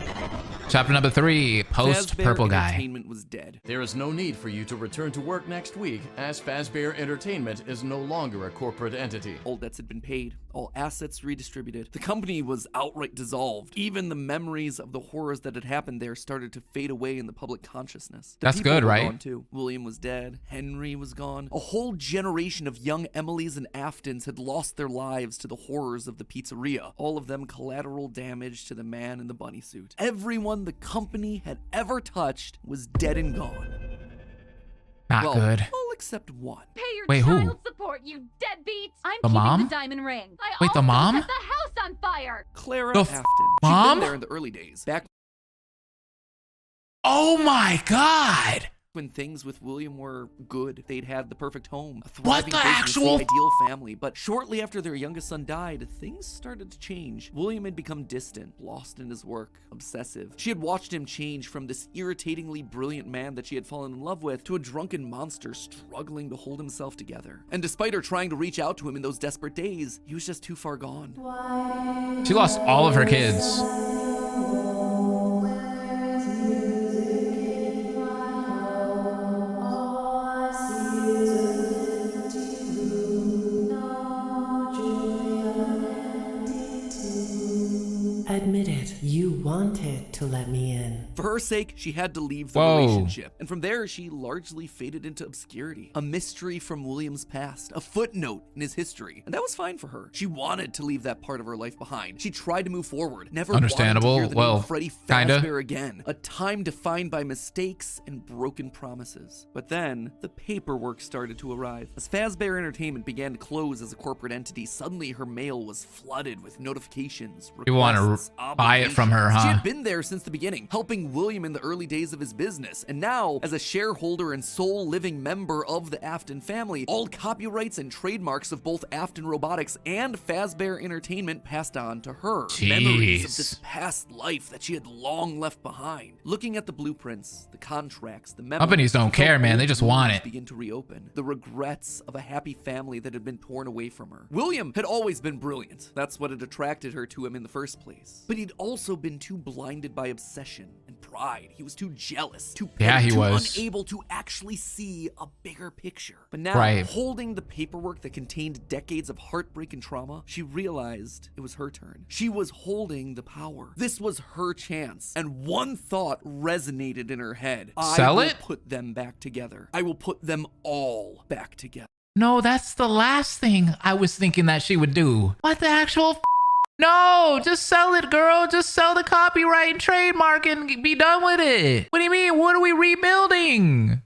Chapter number 3, post Purple Guy. Entertainment was dead. There is no need for you to return to work next week, as Fazbear Entertainment is no longer a corporate entity. All debts had been paid, all assets redistributed. The company was outright dissolved. Even the memories of the horrors that had happened there started to fade away in the public consciousness. The That's people good, were right? gone too. William was dead. Henry was gone. A whole generation of young Emilys and Aftons had lost their lives to the horrors of the pizzeria. All of them collateral damage to the man in the bunny suit. Everyone the company had ever touched was dead and gone. Not good. All except one. Pay your Wait, who? child support, you deadbeats! I'm The keeping mom? the diamond ring. I Wait, the also mom? set the house on fire. Clara The Afton. mom? She'd been there in the early days, back Oh my God. when things with William were good. They'd had the perfect home, a What thriving the business, actual the ideal family. But shortly after their youngest son died, things started to change. William had become distant, lost in his work, obsessive. She had watched him change from this irritatingly brilliant man that she had fallen in love with to a drunken monster struggling to hold himself together. And despite her trying to reach out to him in those desperate days, he was just too far gone. She lost all of her kids. Admit it, you wanted to let me in. For her sake, she had to leave the Whoa. relationship. And from there, she largely faded into obscurity. A mystery from William's past, a footnote in his history. And that was fine for her. She wanted to leave that part of her life behind. She tried to move forward. Never Understandable. wanted to hear the Well, name Freddy kinda. Fazbear again. A time defined by mistakes and broken promises. But then, the paperwork started to arrive. As Fazbear Entertainment began to close as a corporate entity, suddenly her mail was flooded with notifications, You want to requests, buy it from her, obligations. She huh? had been there since the beginning, helping William in the early days of his business. And now, as a shareholder and sole living member of the Afton family, all copyrights and trademarks of both Afton Robotics and Fazbear Entertainment passed on to her. Memories of this past life that she had long left behind. Looking at the blueprints, the contracts, the memories, Companies don't care, man. They just want it. begin to reopen. The regrets of a happy family that had been torn away from her. William had always been brilliant. That's what had attracted her to him in the first place. But he'd also been too blinded by obsession and pride. He was too jealous, too petty, Yeah, he too was. unable to actually see a bigger picture. But now, Right. holding the paperwork that contained decades of heartbreak and trauma, she realized it was her turn. She was holding the power. This was her chance. And one thought resonated in her head. Sell I will it? put them back together. I will put them all back together. No, that's the last thing I was thinking that she would do. What the actual No, just sell it, girl. Just sell the copyright and trademark and be done with it. What do you mean? What are we rebuilding?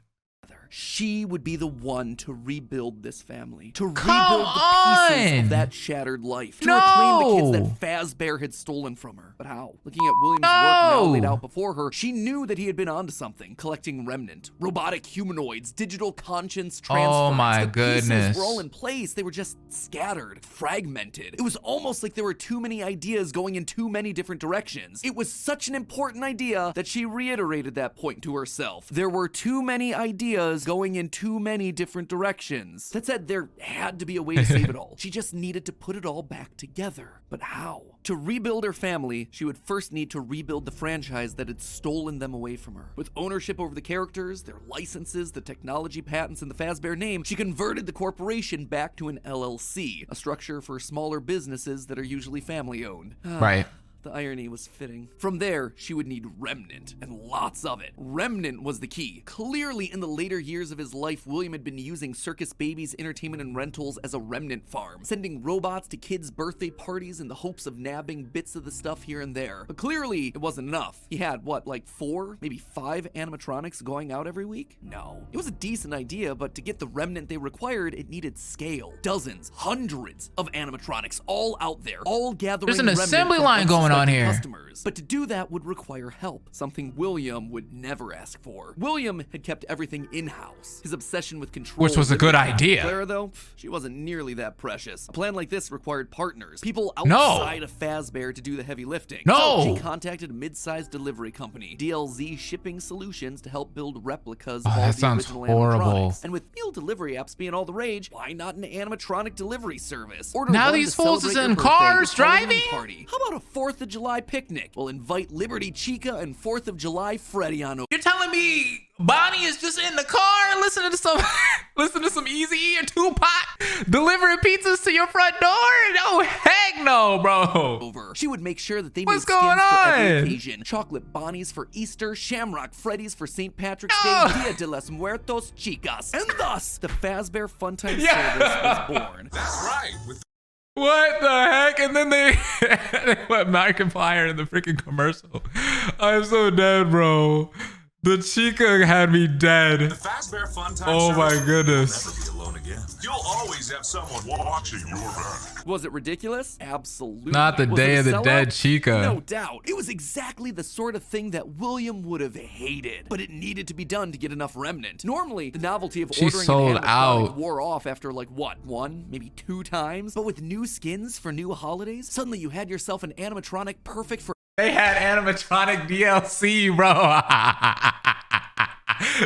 She would be the one to rebuild this family, to Come rebuild the pieces on. of that shattered life, to No. reclaim the kids that Fazbear had stolen from her. But how? Looking at William's work now No. laid out before her, she knew that he had been onto something, collecting remnant, robotic humanoids, digital conscience transference. Oh my the goodness. pieces were all in place. They were just scattered, fragmented. It was almost like there were too many ideas going in too many different directions. It was such an important idea that she reiterated that point to herself. There were too many ideas going in too many different directions. That said, there had to be a way to save it all. She just needed to put it all back together. But how? To rebuild her family, she would first need to rebuild the franchise that had stolen them away from her. With ownership over the characters, their licenses, the technology patents, and the Fazbear name, she converted the corporation back to an LLC, a structure for smaller businesses that are usually family-owned. Right. The irony was fitting. From there, she would need remnant, and lots of it. Remnant was the key. Clearly, in the later years of his life, William had been using Circus Baby's entertainment and rentals as a remnant farm, sending robots to kids' birthday parties in the hopes of nabbing bits of the stuff here and there. But clearly, it wasn't enough. He had, what, like 4, maybe 5 animatronics going out every week? No. It was a decent idea, but to get the remnant they required, it needed scale. Dozens, hundreds of animatronics, all out there, all gathering There's an remnant assembly from line going on here. customers. But to do that would require help, something William would never ask for. William had kept everything in-house. His obsession with control, Which was a good idea. Clara, though, she wasn't nearly that precious. A plan like this required partners, people No. outside of Fazbear to do the heavy lifting. No. So she contacted a mid-sized delivery company, DLZ Shipping Solutions, to help build replicas of Oh, all that the sounds original horrible. animatronics. And with meal delivery apps being all the rage, why not an animatronic delivery service? Now one these to fools is celebrate in your birthday cars with Halloween driving? Party. How about a 4th of July picnic? We'll invite Liberty Chica and 4th of July Freddy on over. You're telling me Bonnie is just in the car listening to some Listen to some Easy or Tupac delivering pizzas to your front door? No, heck no, bro. Over. She would make sure that they What's made skins going for every on? occasion. Chocolate Bonnies for Easter, Shamrock Freddy's for St. Patrick's Day, Dia de los Muertos Chicas. And thus, the Fazbear Funtime service was born. That's right. With What the heck? And then they put Markiplier in the freaking commercial. I'm so dead, bro. The chica had me dead. the Fazbear Funtime Oh my service, goodness. You'll never be alone again. You'll always have someone watching your back. Was it ridiculous? Absolutely. Not the Was Day it a of the sellout? Dead chica. No doubt. It was exactly the sort of thing that William would have hated, but it needed to be done to get enough remnant. Normally, the novelty of She ordering sold an animatronic out. wore off after like what, one, maybe 2 times? But with new skins for new holidays, suddenly you had yourself an animatronic perfect for They had animatronic DLC, bro.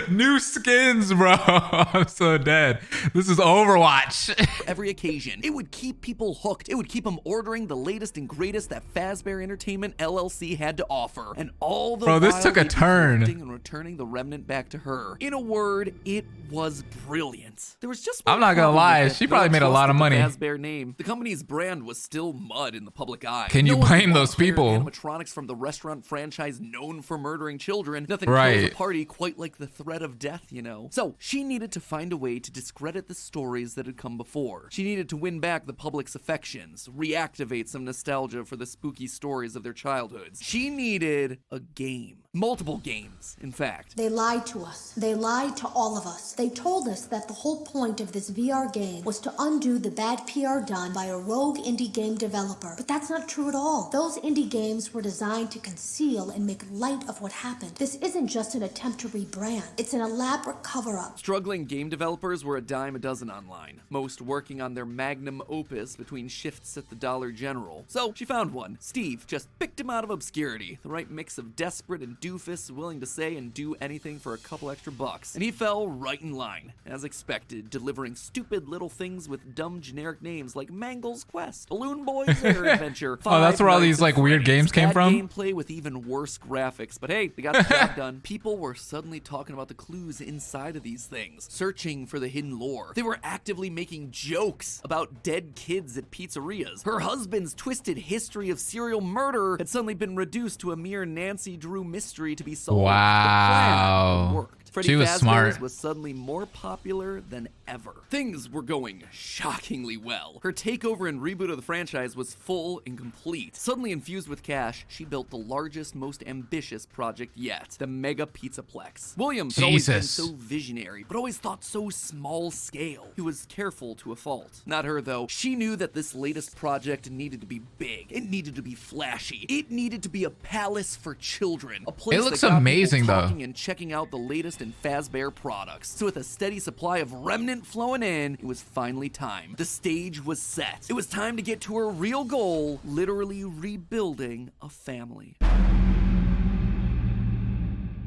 New skins, bro. I'm so dead. This is Overwatch. every occasion. It would keep people hooked. It would keep them ordering the latest and greatest that Fazbear Entertainment LLC had to offer. And all the Bro, this while took a they'd be turn. collecting and returning the remnant back to her. In a word, it was brilliant. There was just I'm not gonna one problem lie, with it. she No probably made a trust lot of in money. The Fazbear name. The company's brand was still mud in the public eye. Can you No one blame would those want hired people? Animatronics from the restaurant franchise known for murdering children. Nothing kills Right. a party quite like the threat of death, you know. So she needed to find a way to discredit the stories that had come before. She needed to win back the public's affections, reactivate some nostalgia for the spooky stories of their childhoods. She needed a game. Multiple games, in fact. They lied to us. They lied to all of us. They told us that the whole point of this VR game was to undo the bad PR done by a rogue indie game developer. But that's not true at all. Those indie games were designed to conceal and make light of what happened. This isn't just an attempt to rebrand. It's an elaborate cover-up. Struggling game developers were a dime a dozen online, most working on their magnum opus between shifts at the Dollar General. So she found one. Steve just picked him out of obscurity, the right mix of desperate and doofus willing to say and do anything for a couple extra bucks. And he fell right in line, as expected, delivering stupid little things with dumb generic names like Mangle's Quest, Balloon Boy's Air Adventure, Oh, that's where all Five these Nights like at weird Freddy's. games came Bad from? gameplay with even worse graphics, but hey, they got the job done. People were suddenly talking about the clues inside of these things, searching for the hidden lore. They were actively making jokes about dead kids at pizzerias. Her husband's twisted history of serial murder had suddenly been reduced to a mere Nancy Drew mystery to be solved. Wow. The plan worked. Freddy She was Fazbear's smart. was suddenly more popular than ever. Things were going shockingly well. Her takeover and reboot of the franchise was full and complete. Suddenly infused with cash, she built the largest, most ambitious project yet, the Mega Pizzaplex. William had always been Jesus. so visionary, but always thought so small scale. He was careful to a fault. Not her, though. She knew that this latest project needed to be big. It needed to be flashy. It needed to be a palace for children. A place It looks that got amazing, people though. talking and checking out the latest in Fazbear products. So with a steady supply of remnant flowing in, it was finally time. The stage was set. It was time to get to her real goal, literally rebuilding a family.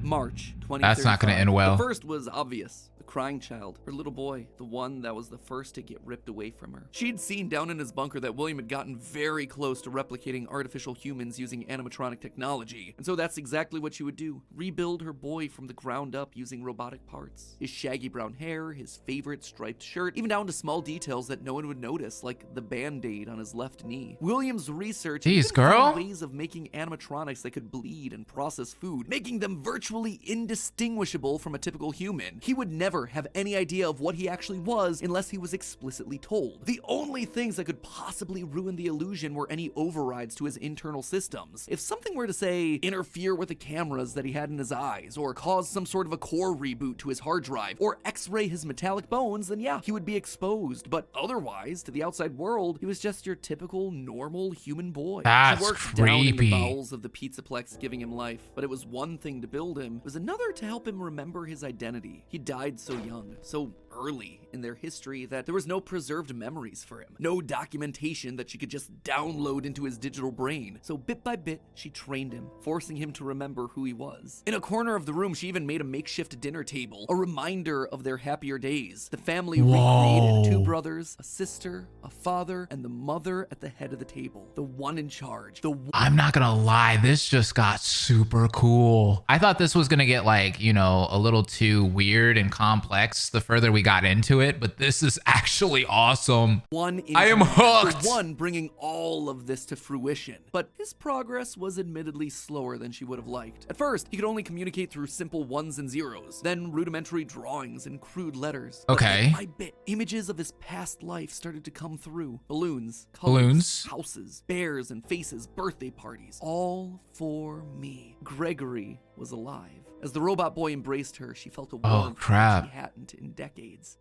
March 2035. That's not gonna end well. The first was obvious. The crying child, her little boy, the one that was the first to get ripped away from her. She'd seen down in his bunker that William had gotten very close to replicating artificial humans using animatronic technology. And so that's exactly what she would do. Rebuild her boy from the ground up using robotic parts. His shaggy brown hair, his favorite striped shirt, even down to small details that no one would notice, like the band-aid on his left knee. William's research Jeez, even found girl. ways of making animatronics that could bleed and process food, making them virtually indistinguishable from a typical human. He would never have any idea of what he actually was unless he was explicitly told. The only things that could possibly ruin the illusion were any overrides to his internal systems. If something were to, say, interfere with the cameras that he had in his eyes, or cause some sort of a core reboot to his hard drive, or x-ray his metallic bones, then yeah, he would be exposed. But otherwise, to the outside world, he was just your typical, normal human boy. That's He worked down in the creepy. bowels of the Pizzaplex, giving him life. But it was one thing to build him, it was another to help him remember his identity. He died so young, so early in their history that there was no preserved memories for him, no documentation that she could just download into his digital brain. So bit by bit, she trained him, forcing him to remember who he was. In a corner of the room, she even made a makeshift dinner table, a reminder of their happier days. The family recreated 2 brothers, a sister, a father, and the mother at the head of the table, the one in charge, the one I'm not gonna lie, this just got super cool. I thought this was gonna get like, you know, a little too weird and complex the further we really got into it, but this is actually awesome. I am For hooked. one, bringing all of this to fruition. But his progress was admittedly slower than she would have liked. At first, he could only communicate through simple ones and zeros, then rudimentary drawings and crude letters. But Okay. bit by bit, images of his past life started to come through. Balloons, colors, houses, bears and faces, birthday parties. All for me. Gregory was alive. As the robot boy embraced her, she felt a warmth she hadn't in decades.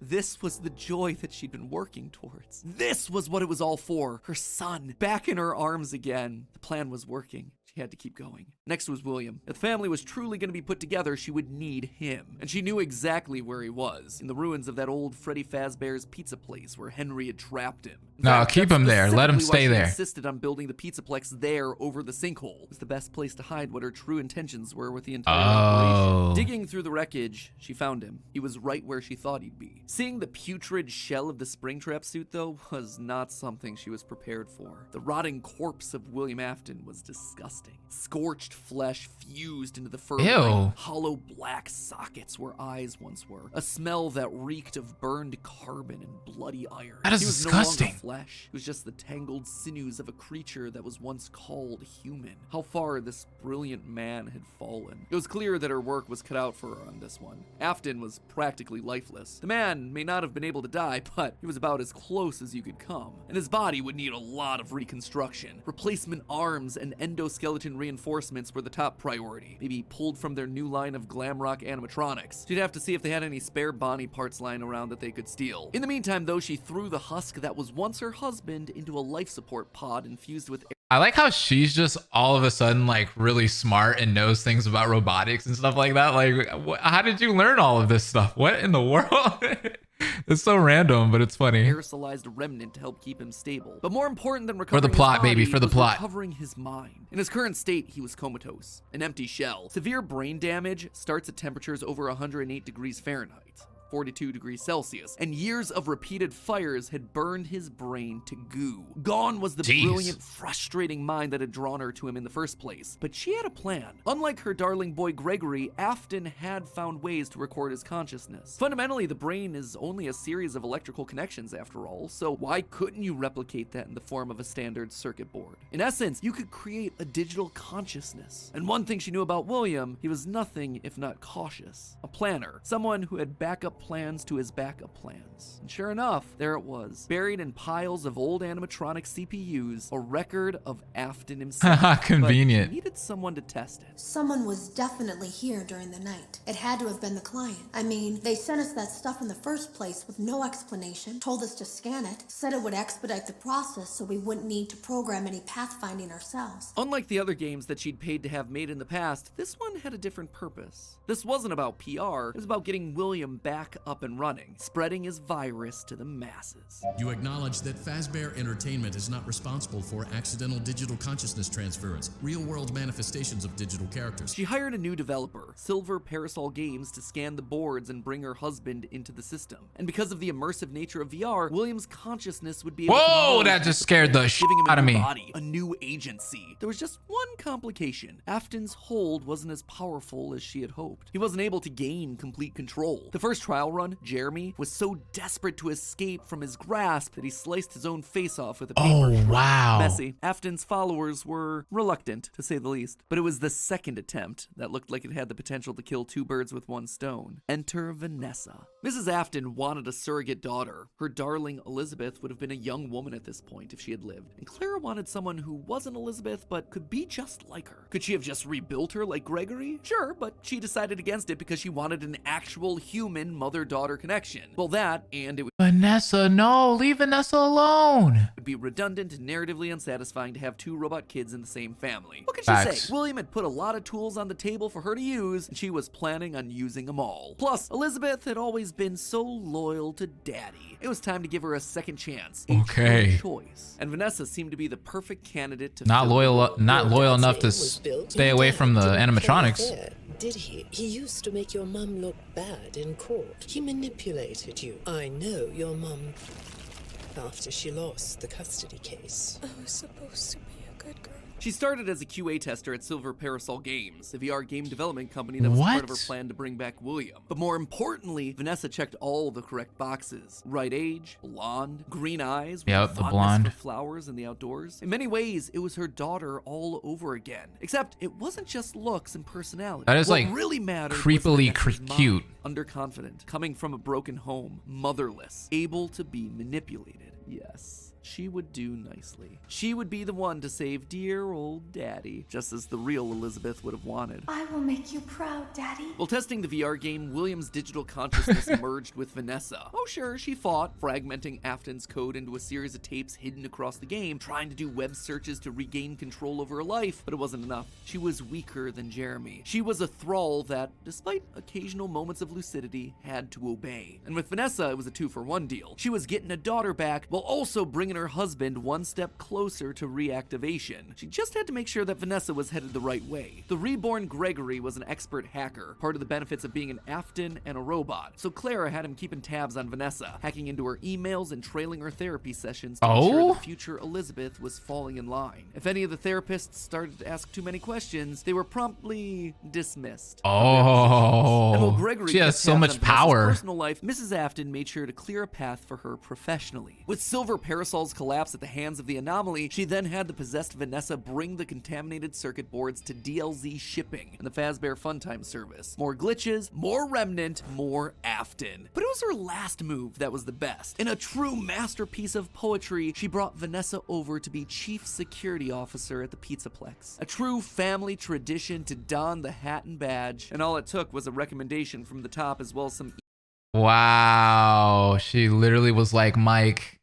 This was the joy that she'd been working towards. This was what it was all for. Her son, back in her arms again. The plan was working. She had to keep going. Next was William. If the family was truly going to be put together, she would need him. And she knew exactly where he was, in the ruins of that old Freddy Fazbear's pizza place where Henry had trapped him. No, keep him there. Let him stay there. She insisted on building the Pizzaplex there over the sinkhole. It was the best place to hide what her true intentions were with the entire operation. Digging through the wreckage, she found him. He was right where she thought he'd be. Seeing the putrid shell of the Springtrap suit, though, was not something she was prepared for. The rotting corpse of William Afton was disgusting. Scorched flesh fused into the fur. Hollow black sockets where eyes once were. A smell that reeked of burned carbon and bloody iron. That is disgusting. No longer flesh. It was just the tangled sinews of a creature that was once called human. How far this brilliant man had fallen. It was clear that her work was cut out for her on this one. Afton was practically lifeless. The man may not have been able to die, but he was about as close as you could come. And his body would need a lot of reconstruction. Replacement arms and endoskeleton reinforcements were the top priority. Maybe pulled from their new line of glam rock animatronics. She'd have to see if they had any spare Bonnie parts lying around that they could steal. In the meantime, though, she threw the husk that was once her husband into a life support pod infused with air. I like how she's just all of a sudden like really smart and knows things about robotics and stuff like that. Like, how did you learn all of this stuff? What in the world? It's so random, but it's funny. Aerosolized remnant to help keep him stable. But more important than recovering for the plot, his body, baby, for the was plot. Recovering his mind. In his current state, he was comatose, an empty shell. Severe brain damage starts at temperatures over 108 degrees Fahrenheit. 42 degrees Celsius, and years of repeated fires had burned his brain to goo. Gone was the brilliant, frustrating mind that had drawn her to him in the first place. But she had a plan. Unlike her darling boy Gregory, Afton had found ways to record his consciousness. Fundamentally, the brain is only a series of electrical connections after all, so why couldn't you replicate that in the form of a standard circuit board? In essence, you could create a digital consciousness. And one thing she knew about William, he was nothing if not cautious. A planner. Someone who had backup plans to his backup plans. And sure enough, there it was. Buried in piles of old animatronic CPUs, a record of Afton himself. Convenient. But he needed someone to test it. Someone was definitely here during the night. It had to have been the client. I mean, they sent us that stuff in the first place with no explanation, told us to scan it, said it would expedite the process so we wouldn't need to program any pathfinding ourselves. Unlike the other games that she'd paid to have made in the past, this one had a different purpose. This wasn't about PR, it was about getting William back up and running, spreading his virus to the masses. You acknowledge that Fazbear Entertainment is not responsible for accidental digital consciousness transference, real-world manifestations of digital characters. She hired a new developer, Silver Parasol Games, to scan the boards and bring her husband into the system. And because of the immersive nature of VR, William's consciousness would be able to that just scared the shit giving him out a of new me. body, a new agency. There was just one complication. Afton's hold wasn't as powerful as she had hoped. He wasn't able to gain complete control. The first trial run, Jeremy, was so desperate to escape from his grasp that he sliced his own face off with a paper shredder. Wow. Messy. Afton's followers were reluctant, to say the least. But it was the second attempt that looked like it had the potential to kill two birds with one stone. Enter Vanessa. Mrs. Afton wanted a surrogate daughter. Her darling Elizabeth would have been a young woman at this point if she had lived. And Clara wanted someone who wasn't Elizabeth but could be just like her. Could she have just rebuilt her like Gregory? Sure, but she decided against it because she wanted an actual human mother-daughter connection. Well, that, and it would Vanessa, no, leave Vanessa alone. be redundant and narratively unsatisfying to have two robot kids in the same family. What could she say? William had put a lot of tools on the table for her to use, and she was planning on using them all. Plus, Elizabeth had always been so loyal to Daddy. It was time to give her a second chance. Okay. Choice. And Vanessa seemed to be the perfect candidate to Not fill loyal, the not loyal enough to stay away from the animatronics. Did he? He used to make your mum look bad in court. He manipulated you. I know your mum after she lost the custody case. I was supposed to be a good girl. She started as a QA tester at Silver Parasol Games, the VR game development company that was part of her plan to bring back William. But more importantly, Vanessa checked all the correct boxes. Right age, blonde, green eyes, with the blonde, for flowers and the outdoors. In many ways, it was her daughter all over again. Except it wasn't just looks and personality. That is what like really mattered creepily cute. Underconfident, coming from a broken home, motherless, able to be manipulated. Yes. She would do nicely. She would be the one to save dear old Daddy, just as the real Elizabeth would have wanted. I will make you proud, Daddy. While testing the VR game, William's digital consciousness merged with Vanessa. Oh sure, she fought, fragmenting Afton's code into a series of tapes hidden across the game, trying to do web searches to regain control over her life, but it wasn't enough. She was weaker than Jeremy. She was a thrall that, despite occasional moments of lucidity, had to obey. And with Vanessa, it was a 2-for-1 deal. She was getting a daughter back, while also bringing her husband one step closer to reactivation. She just had to make sure that Vanessa was headed the right way. The reborn Gregory was an expert hacker, part of the benefits of being an Afton and a robot. So Clara had him keeping tabs on Vanessa, hacking into her emails and trailing her therapy sessions to ensure the future Elizabeth was falling in line. If any of the therapists started to ask too many questions, they were promptly dismissed. And while Gregory she has so much power. Personal life, Mrs. Afton made sure to clear a path for her professionally. With Silver Parasol's collapse at the hands of the anomaly, she then had the possessed Vanessa bring the contaminated circuit boards to DLZ shipping and the Fazbear Funtime service. More glitches, more Remnant, more Afton. But it was her last move that was the best. In a true masterpiece of poetry, she brought Vanessa over to be chief security officer at the Pizzaplex. A true family tradition to don the hat and badge, and all it took was a recommendation from the top as well as some wow, she literally was like, Mike,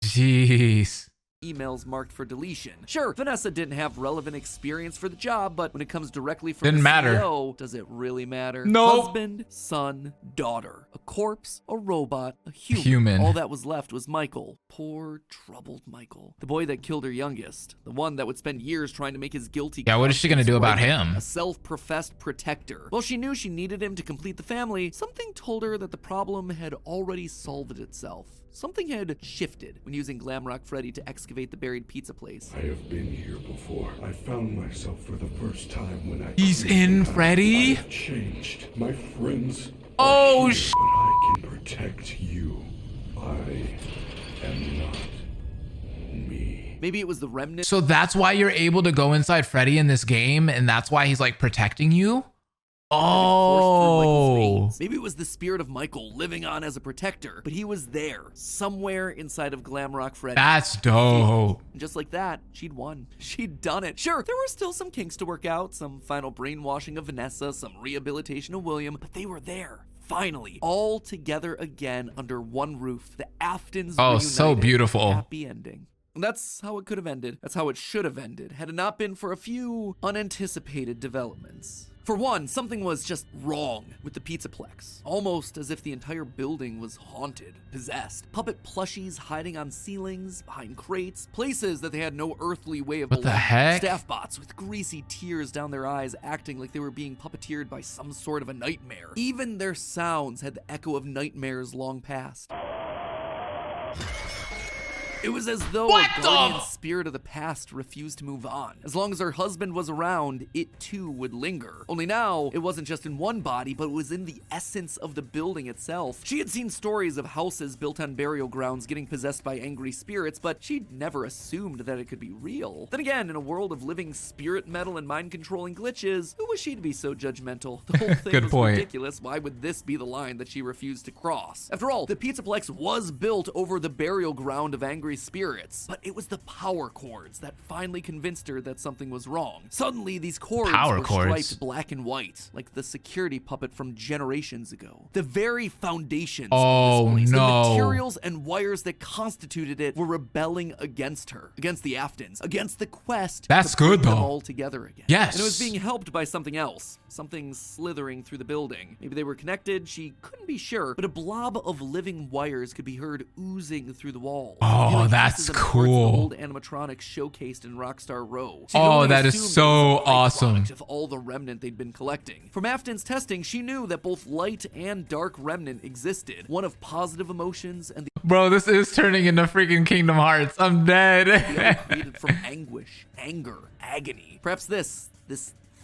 jeez. Emails marked for deletion. Sure, Vanessa didn't have relevant experience for the job, but when it comes directly from Didn't the matter. CEO, does it really matter? Nope. Husband, son, daughter. A corpse, a robot, a human. All that was left was Michael. Poor, troubled Michael. The boy that killed her youngest. The one that would spend years trying to make his guilty Yeah, what is she gonna do about him? A self-professed protector. While she knew she needed him to complete the family, something told her that the problem had already solved itself. Something had shifted when using Glamrock Freddy to excavate the buried pizza place. I have been here before. I found myself for the first time when I... He's in Freddy? I have changed. My friends... Oh, but I can protect you. I am not me. Maybe it was the remnant. So that's why you're able to go inside Freddy in this game, and that's why he's like protecting you? Oh, maybe it was the spirit of Michael living on as a protector, but he was there somewhere inside of Glamrock Freddy. That's dope. And just like that, she'd won. She'd done it. Sure, there were still some kinks to work out, some final brainwashing of Vanessa, some rehabilitation of William, but they were there. Finally, all together again under one roof. The Aftons reunited. So beautiful. Happy ending. And that's how it could have ended. That's how it should have ended, had it not been for a few unanticipated developments. For one, something was just wrong with the Pizzaplex. Almost as if the entire building was haunted, possessed. Puppet plushies hiding on ceilings, behind crates, places that they had no earthly way of belonging. What the heck? Staff bots with greasy tears down their eyes, acting like they were being puppeteered by some sort of a nightmare. Even their sounds had the echo of nightmares long past. It was as though a guardian spirit of the past refused to move on. As long as her husband was around, it too would linger. Only now, it wasn't just in one body, but it was in the essence of the building itself. She had seen stories of houses built on burial grounds getting possessed by angry spirits, but she'd never assumed that it could be real. Then again, in a world of living spirit metal and mind-controlling glitches, who was she to be so judgmental? The whole thing was ridiculous. Why would this be the line that she refused to cross? After all, the Pizzaplex was built over the burial ground of angry spirits, but it was the power cords that finally convinced her that something was wrong. Suddenly, these cords were striped black and white, like the security puppet from generations ago. The very foundations of this place, the materials and wires that constituted it were rebelling against her, against the Aftons, against the quest to bring them all together again. Yes. And it was being helped by something else, something slithering through the building. Maybe they were connected, she couldn't be sure, but a blob of living wires could be heard oozing through the walls. Oh, that's cool. Old animatronics showcased in Rockstar Row. Oh, that is so awesome. Of all the remnant they'd been collecting. From Afton's testing, she knew that both light and dark remnant existed. One of positive emotions and the Bro, this is turning into freaking Kingdom Hearts. I'm dead. Created from anguish, anger, agony. Perhaps this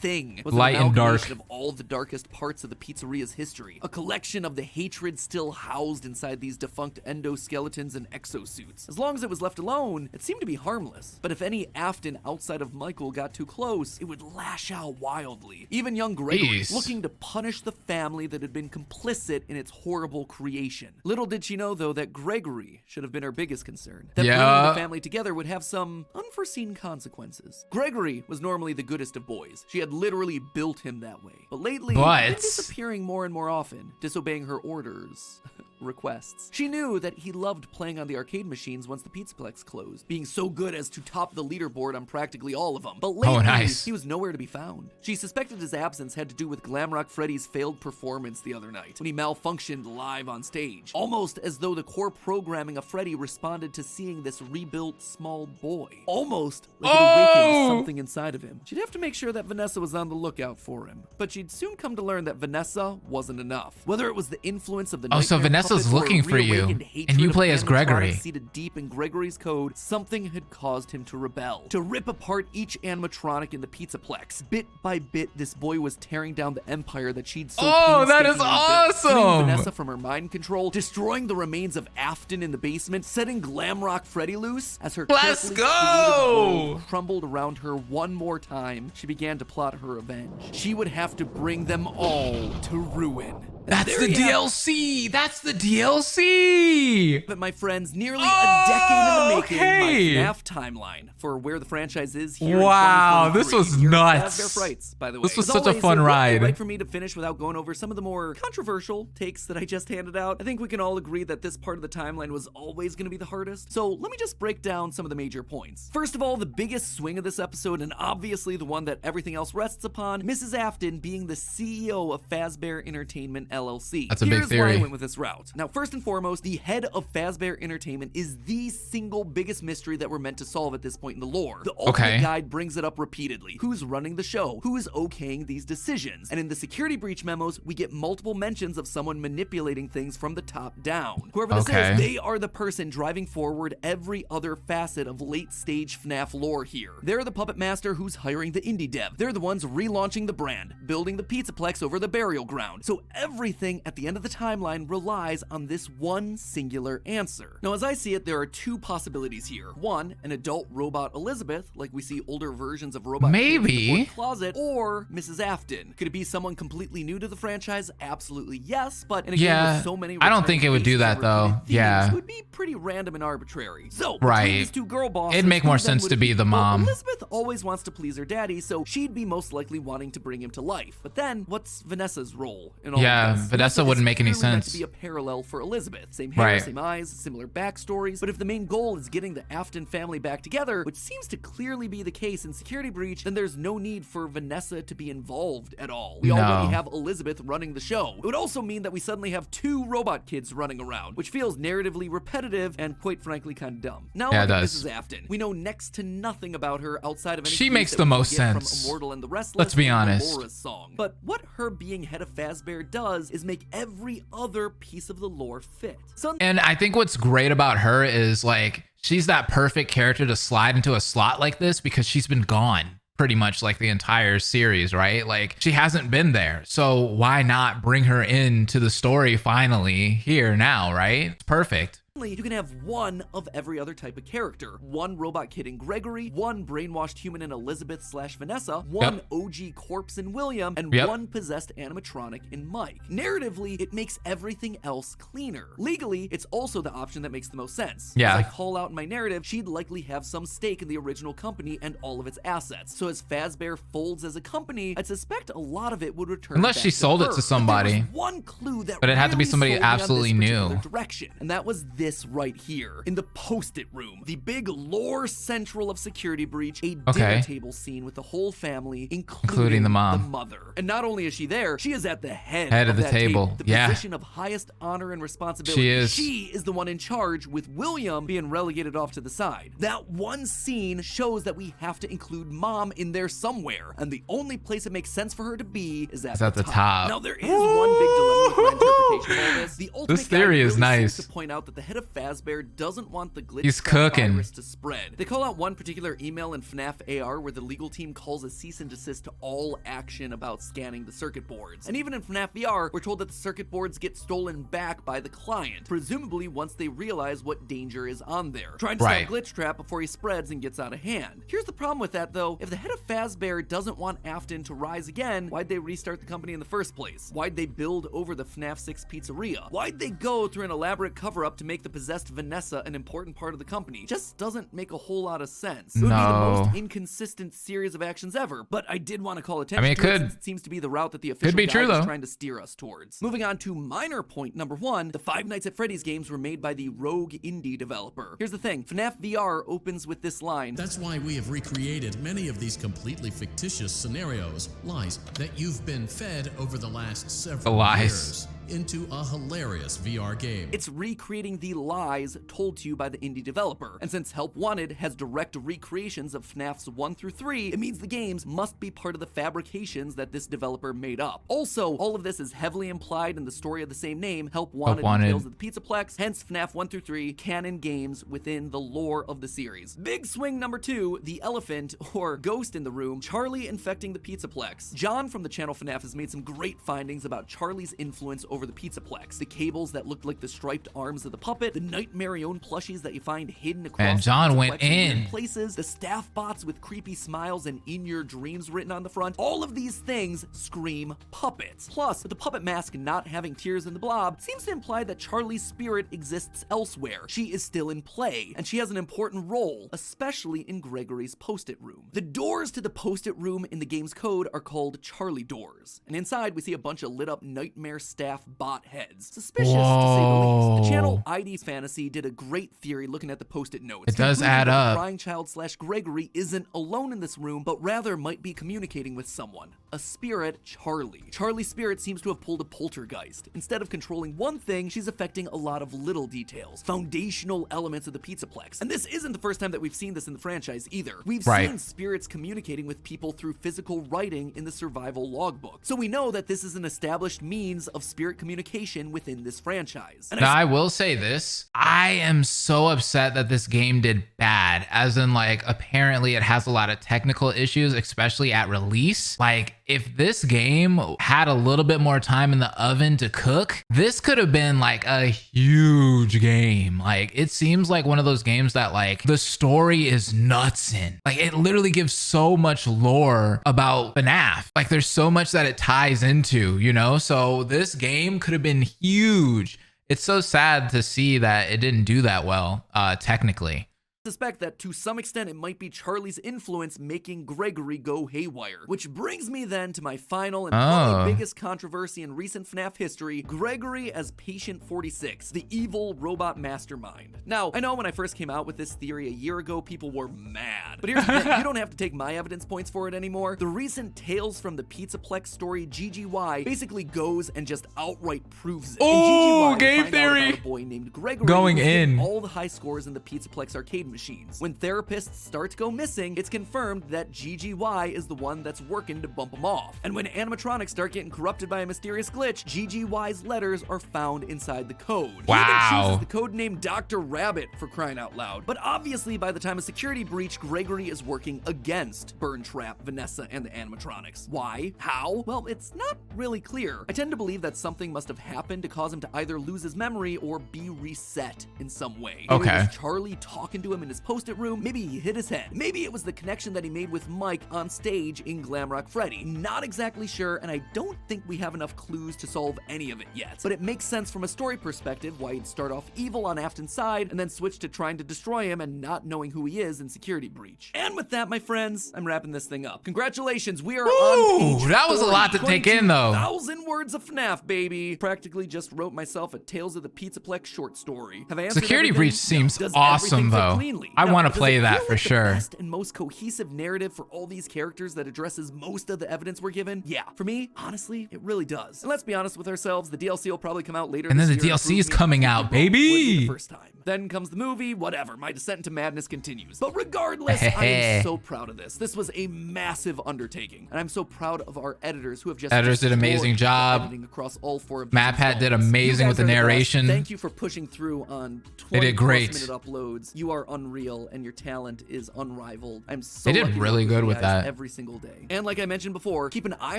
thing was light an and dark amalgamation of all the darkest parts of the pizzeria's history, a collection of the hatred still housed inside these defunct endoskeletons and exosuits. As long as it was left alone, it seemed to be harmless. But if any Afton outside of Michael got too close, it would lash out wildly. Even young Gregory, looking to punish the family that had been complicit in its horrible creation. Little did she know, though, that Gregory should have been her biggest concern. That bringing the family together would have some unforeseen consequences. Gregory was normally the goodest of boys. She had literally built him that way. But lately, he'd been disappearing more and more often, disobeying her orders. Requests. She knew that he loved playing on the arcade machines once the Pizzaplex closed, being so good as to top the leaderboard on practically all of them. But lately, he was nowhere to be found. She suspected his absence had to do with Glamrock Freddy's failed performance the other night, when he malfunctioned live on stage. Almost as though the core programming of Freddy responded to seeing this rebuilt small boy. Almost like it awakened something inside of him. She'd have to make sure that Vanessa was on the lookout for him. But she'd soon come to learn that Vanessa wasn't enough. Whether it was the influence of the so Vanessa's looking for you, and you play as Gregory. Seated deep in Gregory's code, something had caused him to rebel, to rip apart each animatronic in the Pizzaplex. Bit by bit, this boy was tearing down the empire that she'd so that is awesome! Freeing Vanessa from her mind control, destroying the remains of Afton in the basement, setting Glamrock Freddy loose. As her carefully created world crumbled around her one more time, she began to plot her revenge. She would have to bring them all to ruin. That's the DLC! That's the DLC! But my friends, nearly a decade in the making, my FNAF timeline for where the franchise is here. Wow, this was nuts. Fazbear Frights, by the way. This was such a fun ride. Right for me to finish without going over some of the more controversial takes that I just handed out. I think we can all agree that this part of the timeline was always going to be the hardest. So let me just break down some of the major points. First of all, the biggest swing of this episode, and obviously the one that everything else rests upon, Mrs. Afton being the CEO of Fazbear Entertainment LLC. That's a big theory. Why I went with this route. Now, first and foremost, the head of Fazbear Entertainment is the single biggest mystery that we're meant to solve at this point in the lore. The Ultimate Guide brings it up repeatedly. Who's running the show? Who is okaying these decisions? And in the security breach memos, we get multiple mentions of someone manipulating things from the top down. Whoever this is, they are the person driving forward every other facet of late-stage FNAF lore here. They're the puppet master who's hiring the indie dev. They're the ones relaunching the brand, building the Pizzaplex over the burial ground. So everything at the end of the timeline relies on this one singular answer. Now, as I see it, there are two possibilities here. One, an adult robot Elizabeth, like we see older versions of robot in the closet, or Mrs. Afton. Could it be someone completely new to the franchise? Absolutely yes, but and again, with so many I don't think it would do that though. It would be pretty random and arbitrary. So between these two girl bosses, it'd make more sense to be the mom. Well, Elizabeth always wants to please her daddy, so she'd be most likely wanting to bring him to life. But then, what's Vanessa's role in all of this? Vanessa wouldn't make any sense. To be a parallel for Elizabeth. Same hair, same eyes, similar backstories. But if the main goal is getting the Afton family back together, which seems to clearly be the case in Security Breach, then there's no need for Vanessa to be involved at all. We already have Elizabeth running the show. It would also mean that we suddenly have two robot kids running around, which feels narratively repetitive and quite frankly kind of dumb. Now look at Mrs. Afton. We know next to nothing about her outside of any she makes the most sense. From Immortal and the Restless. Let's be honest. Laura's song. But what her being head of Fazbear does is make every other piece of the lore fit. And I think what's great about her is like she's that perfect character to slide into a slot like this because she's been gone pretty much like the entire series, right? Like she hasn't been there. So why not bring her into the story finally here now, right? It's perfect. You can have one of every other type of character. One robot kid in Gregory, one brainwashed human in Elizabeth/Vanessa, one OG corpse in William, and one possessed animatronic in Mike. Narratively, it makes everything else cleaner. Legally, it's also the option that makes the most sense. As I call out in my narrative, she'd likely have some stake in the original company and all of its assets. So as Fazbear folds as a company, I'd suspect a lot of it would return unless she sold it to somebody. One clue that but it had to be somebody absolutely new. Direction, and that was this right here in the post-it room, the big lore central of Security Breach, a dinner table scene with the whole family, including the mother. And not only is she there, she is at the head of the table. The position of highest honor and responsibility. She is the one in charge, with William being relegated off to the side. That one scene shows that we have to include Mom in there somewhere, and the only place it makes sense for her to be is at the top. Now there is one big dilemma with my interpretation interpretation of all this. The ultimate This theory guide is really nice. seems to point out that the head of Fazbear doesn't want the glitch He's cooking. virus to spread. They call out one particular email in FNAF AR where the legal team calls a cease and desist to all action about scanning the circuit boards. And even in FNAF VR, we're told that the circuit boards get stolen back by the client, presumably once they realize what danger is on there, trying to stop Glitch Trap before he spreads and gets out of hand. Here's the problem with that though. If the head of Fazbear doesn't want Afton to rise again, why'd they restart the company in the first place? Why'd they build over the FNAF 6 Pizzeria? Why'd they go through an elaborate cover-up to make the possessed Vanessa an important part of the company? Just doesn't make a whole lot of sense. It would be the most inconsistent series of actions ever, but I did want to call attention to it since it seems to be the route that the official guide is trying to steer us towards. Moving on to minor point number 1, the Five Nights at Freddy's games were made by the rogue indie developer. Here's the thing, FNAF VR opens with this line. That's why we have recreated many of these completely fictitious scenarios, lies, that you've been fed over the last several years into a hilarious VR game. It's recreating the lies told to you by the indie developer. And since Help Wanted has direct recreations of FNAFs 1 through 3, it means the games must be part of the fabrications that this developer made up. Also, all of this is heavily implied in the story of the same name, Help Wanted and Tales of the Pizzaplex, hence FNAF 1 through 3, canon games within the lore of the series. Big swing number 2, the elephant, or ghost in the room, Charlie infecting the Pizzaplex. John from the channel FNAF has made some great findings about Charlie's influence over the Pizzaplex. The cables that looked like the striped arms of the puppet, the Nightmare-owned plushies that you find hidden across and John went in places, the staff bots with creepy smiles and in your dreams written on the front. All of these things scream puppets. Plus, with the puppet mask not having tears in the blob, seems to imply that Charlie's spirit exists elsewhere. She is still in play, and she has an important role, especially in Gregory's post-it room. The doors to the post-it room in the game's code are called Charlie doors, and inside we see a bunch of lit up nightmare staff bot heads. Suspicious, to say the least. The channel ID's Fantasy did a great theory looking at the post-it notes. It does add up. The crying child / Gregory isn't alone in this room, but rather might be communicating with someone. A spirit, Charlie. Charlie's spirit seems to have pulled a poltergeist. Instead of controlling one thing, she's affecting a lot of little details, foundational elements of the Pizzaplex. And this isn't the first time that we've seen this in the franchise either. We've seen spirits communicating with people through physical writing in the survival logbook. So we know that this is an established means of spirit communication within this franchise. And now I will say this, I am so upset that this game did bad, as in like apparently it has a lot of technical issues, especially at release. Like if this game had a little bit more time in the oven to cook, this could have been like a huge game. Like it seems like one of those games that like the story is nuts in. Like it literally gives so much lore about FNAF. Like there's so much that it ties into, you know? So this game could have been huge. It's so sad to see that it didn't do that well, technically. Suspect that to some extent it might be Charlie's influence making Gregory go haywire. Which brings me then to my final and probably biggest controversy in recent FNAF history, Gregory as Patient 46, the evil robot mastermind. Now, I know when I first came out with this theory a year ago, people were mad. But here's the thing, you don't have to take my evidence points for it anymore. The recent Tales from the Pizzaplex story, GGY, basically goes and just outright proves it. Oh, game theory! A boy named Gregory going in. All the high scores in the Pizzaplex arcade machines. When therapists start to go missing, it's confirmed that GGY is the one that's working to bump them off. And when animatronics start getting corrupted by a mysterious glitch, GGY's letters are found inside the code. Wow. He even chooses the code name Dr. Rabbit, for crying out loud. But obviously by the time of security breach, Gregory is working against Burn Trap, Vanessa, and the animatronics. Why? How? Well, it's not really clear. I tend to believe that something must have happened to cause him to either lose his memory or be reset in some way. Okay. Maybe it was Charlie talking to him in his post-it room. Maybe he hit his head. Maybe it was the connection that he made with Mike on stage in Glamrock Freddy. Not exactly sure, and I don't think we have enough clues to solve any of it yet. But it makes sense from a story perspective why he'd start off evil on Afton's side and then switch to trying to destroy him and not knowing who he is in security breach. And with that, my friends, I'm wrapping this thing up. Congratulations, we are on page that was a lot to take in though. 1,000 words of FNAF, baby. Practically just wrote myself a Tales of the Pizzaplex short story. Have I answered Security everything? breach seems Does awesome everything fit though. clean? insanely. I want to does play it that feel for like the sure. best and most cohesive narrative for all these characters that addresses most of the evidence we're given? Yeah, for me, honestly, it really does. And let's be honest with ourselves, the DLC will probably come out later And this then the year DLC is prove me coming out, baby. the first time. Then comes the movie, whatever. My descent into madness continues. But regardless, I am so proud of this. This was a massive undertaking, and I'm so proud of our editors who have just Editors did an amazing job. editing across all 4 of these MapHat did installments. amazing You with the guys are best. narration. Thank you for pushing through on 20 They did great. minute uploads. You are unreal, and your talent is unrivaled. I'm so They did lucky to really work good you with guys that. every single day. And like I mentioned before, keep an eye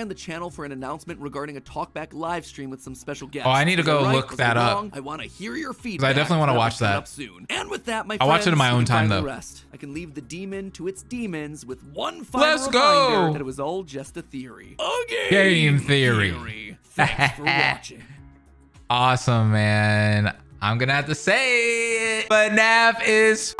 on the channel for an announcement regarding a talkback live stream with some special guests. Oh, I need to Was I go right? look Was that I up. wrong? I want to hear your feedback. I definitely want to watch one's coming that. up soon. And with that, my I'll watch it in my friends, own you can time, finally though. rest. I can leave the demon to its demons with one final Let's reminder go. that it was all just a theory. Game theory. Thanks for watching. Awesome, man. I'm gonna have to say it. FNAF is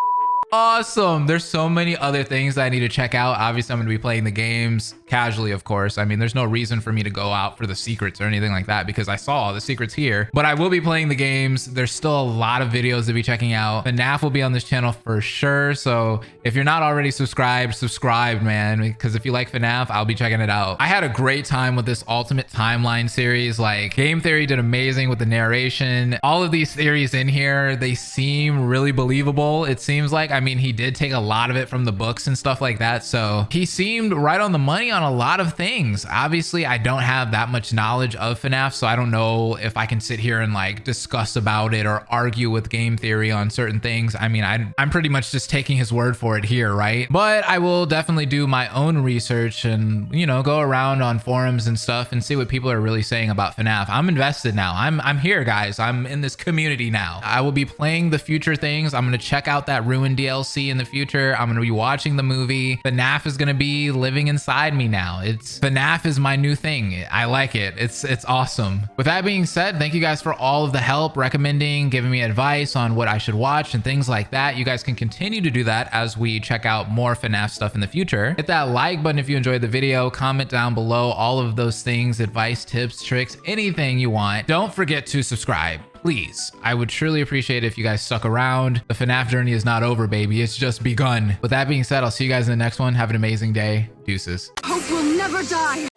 awesome. There's so many other things that I need to check out. Obviously, I'm gonna be playing the games casually, of course. I mean, there's no reason for me to go out for the secrets or anything like that because I saw the secrets here. But I will be playing the games. There's still a lot of videos to be checking out. FNAF will be on this channel for sure. So if you're not already subscribed, subscribe, man. Because if you like FNAF, I'll be checking it out. I had a great time with this Ultimate Timeline series. Like, Game Theory did amazing with the narration. All of these theories in here, they seem really believable. It seems like, I mean, he did take a lot of it from the books and stuff like that. So he seemed right on the money on a lot of things. Obviously, I don't have that much knowledge of FNAF, so I don't know if I can sit here and like discuss about it or argue with Game Theory on certain things. I mean, I'm pretty much just taking his word for it here, right? But I will definitely do my own research and, you know, go around on forums and stuff and see what people are really saying about FNAF. I'm invested now. I'm here, guys. I'm in this community now. I will be playing the future things. I'm going to check out that Ruin DLC in the future. I'm going to be watching the movie. FNAF is going to be living inside me now. FNAF is my new thing. I like it. It's awesome. With that being said, thank you guys for all of the help, recommending, giving me advice on what I should watch and things like that. You guys can continue to do that as we check out more FNAF stuff in the future. Hit that like button if you enjoyed the video. Comment down below all of those things, advice, tips, tricks, anything you want. Don't forget to subscribe. Please, I would truly appreciate it if you guys stuck around. The FNAF journey is not over, baby. It's just begun. With that being said, I'll see you guys in the next one. Have an amazing day. Deuces. Hope will never die.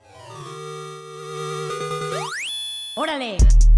Órale.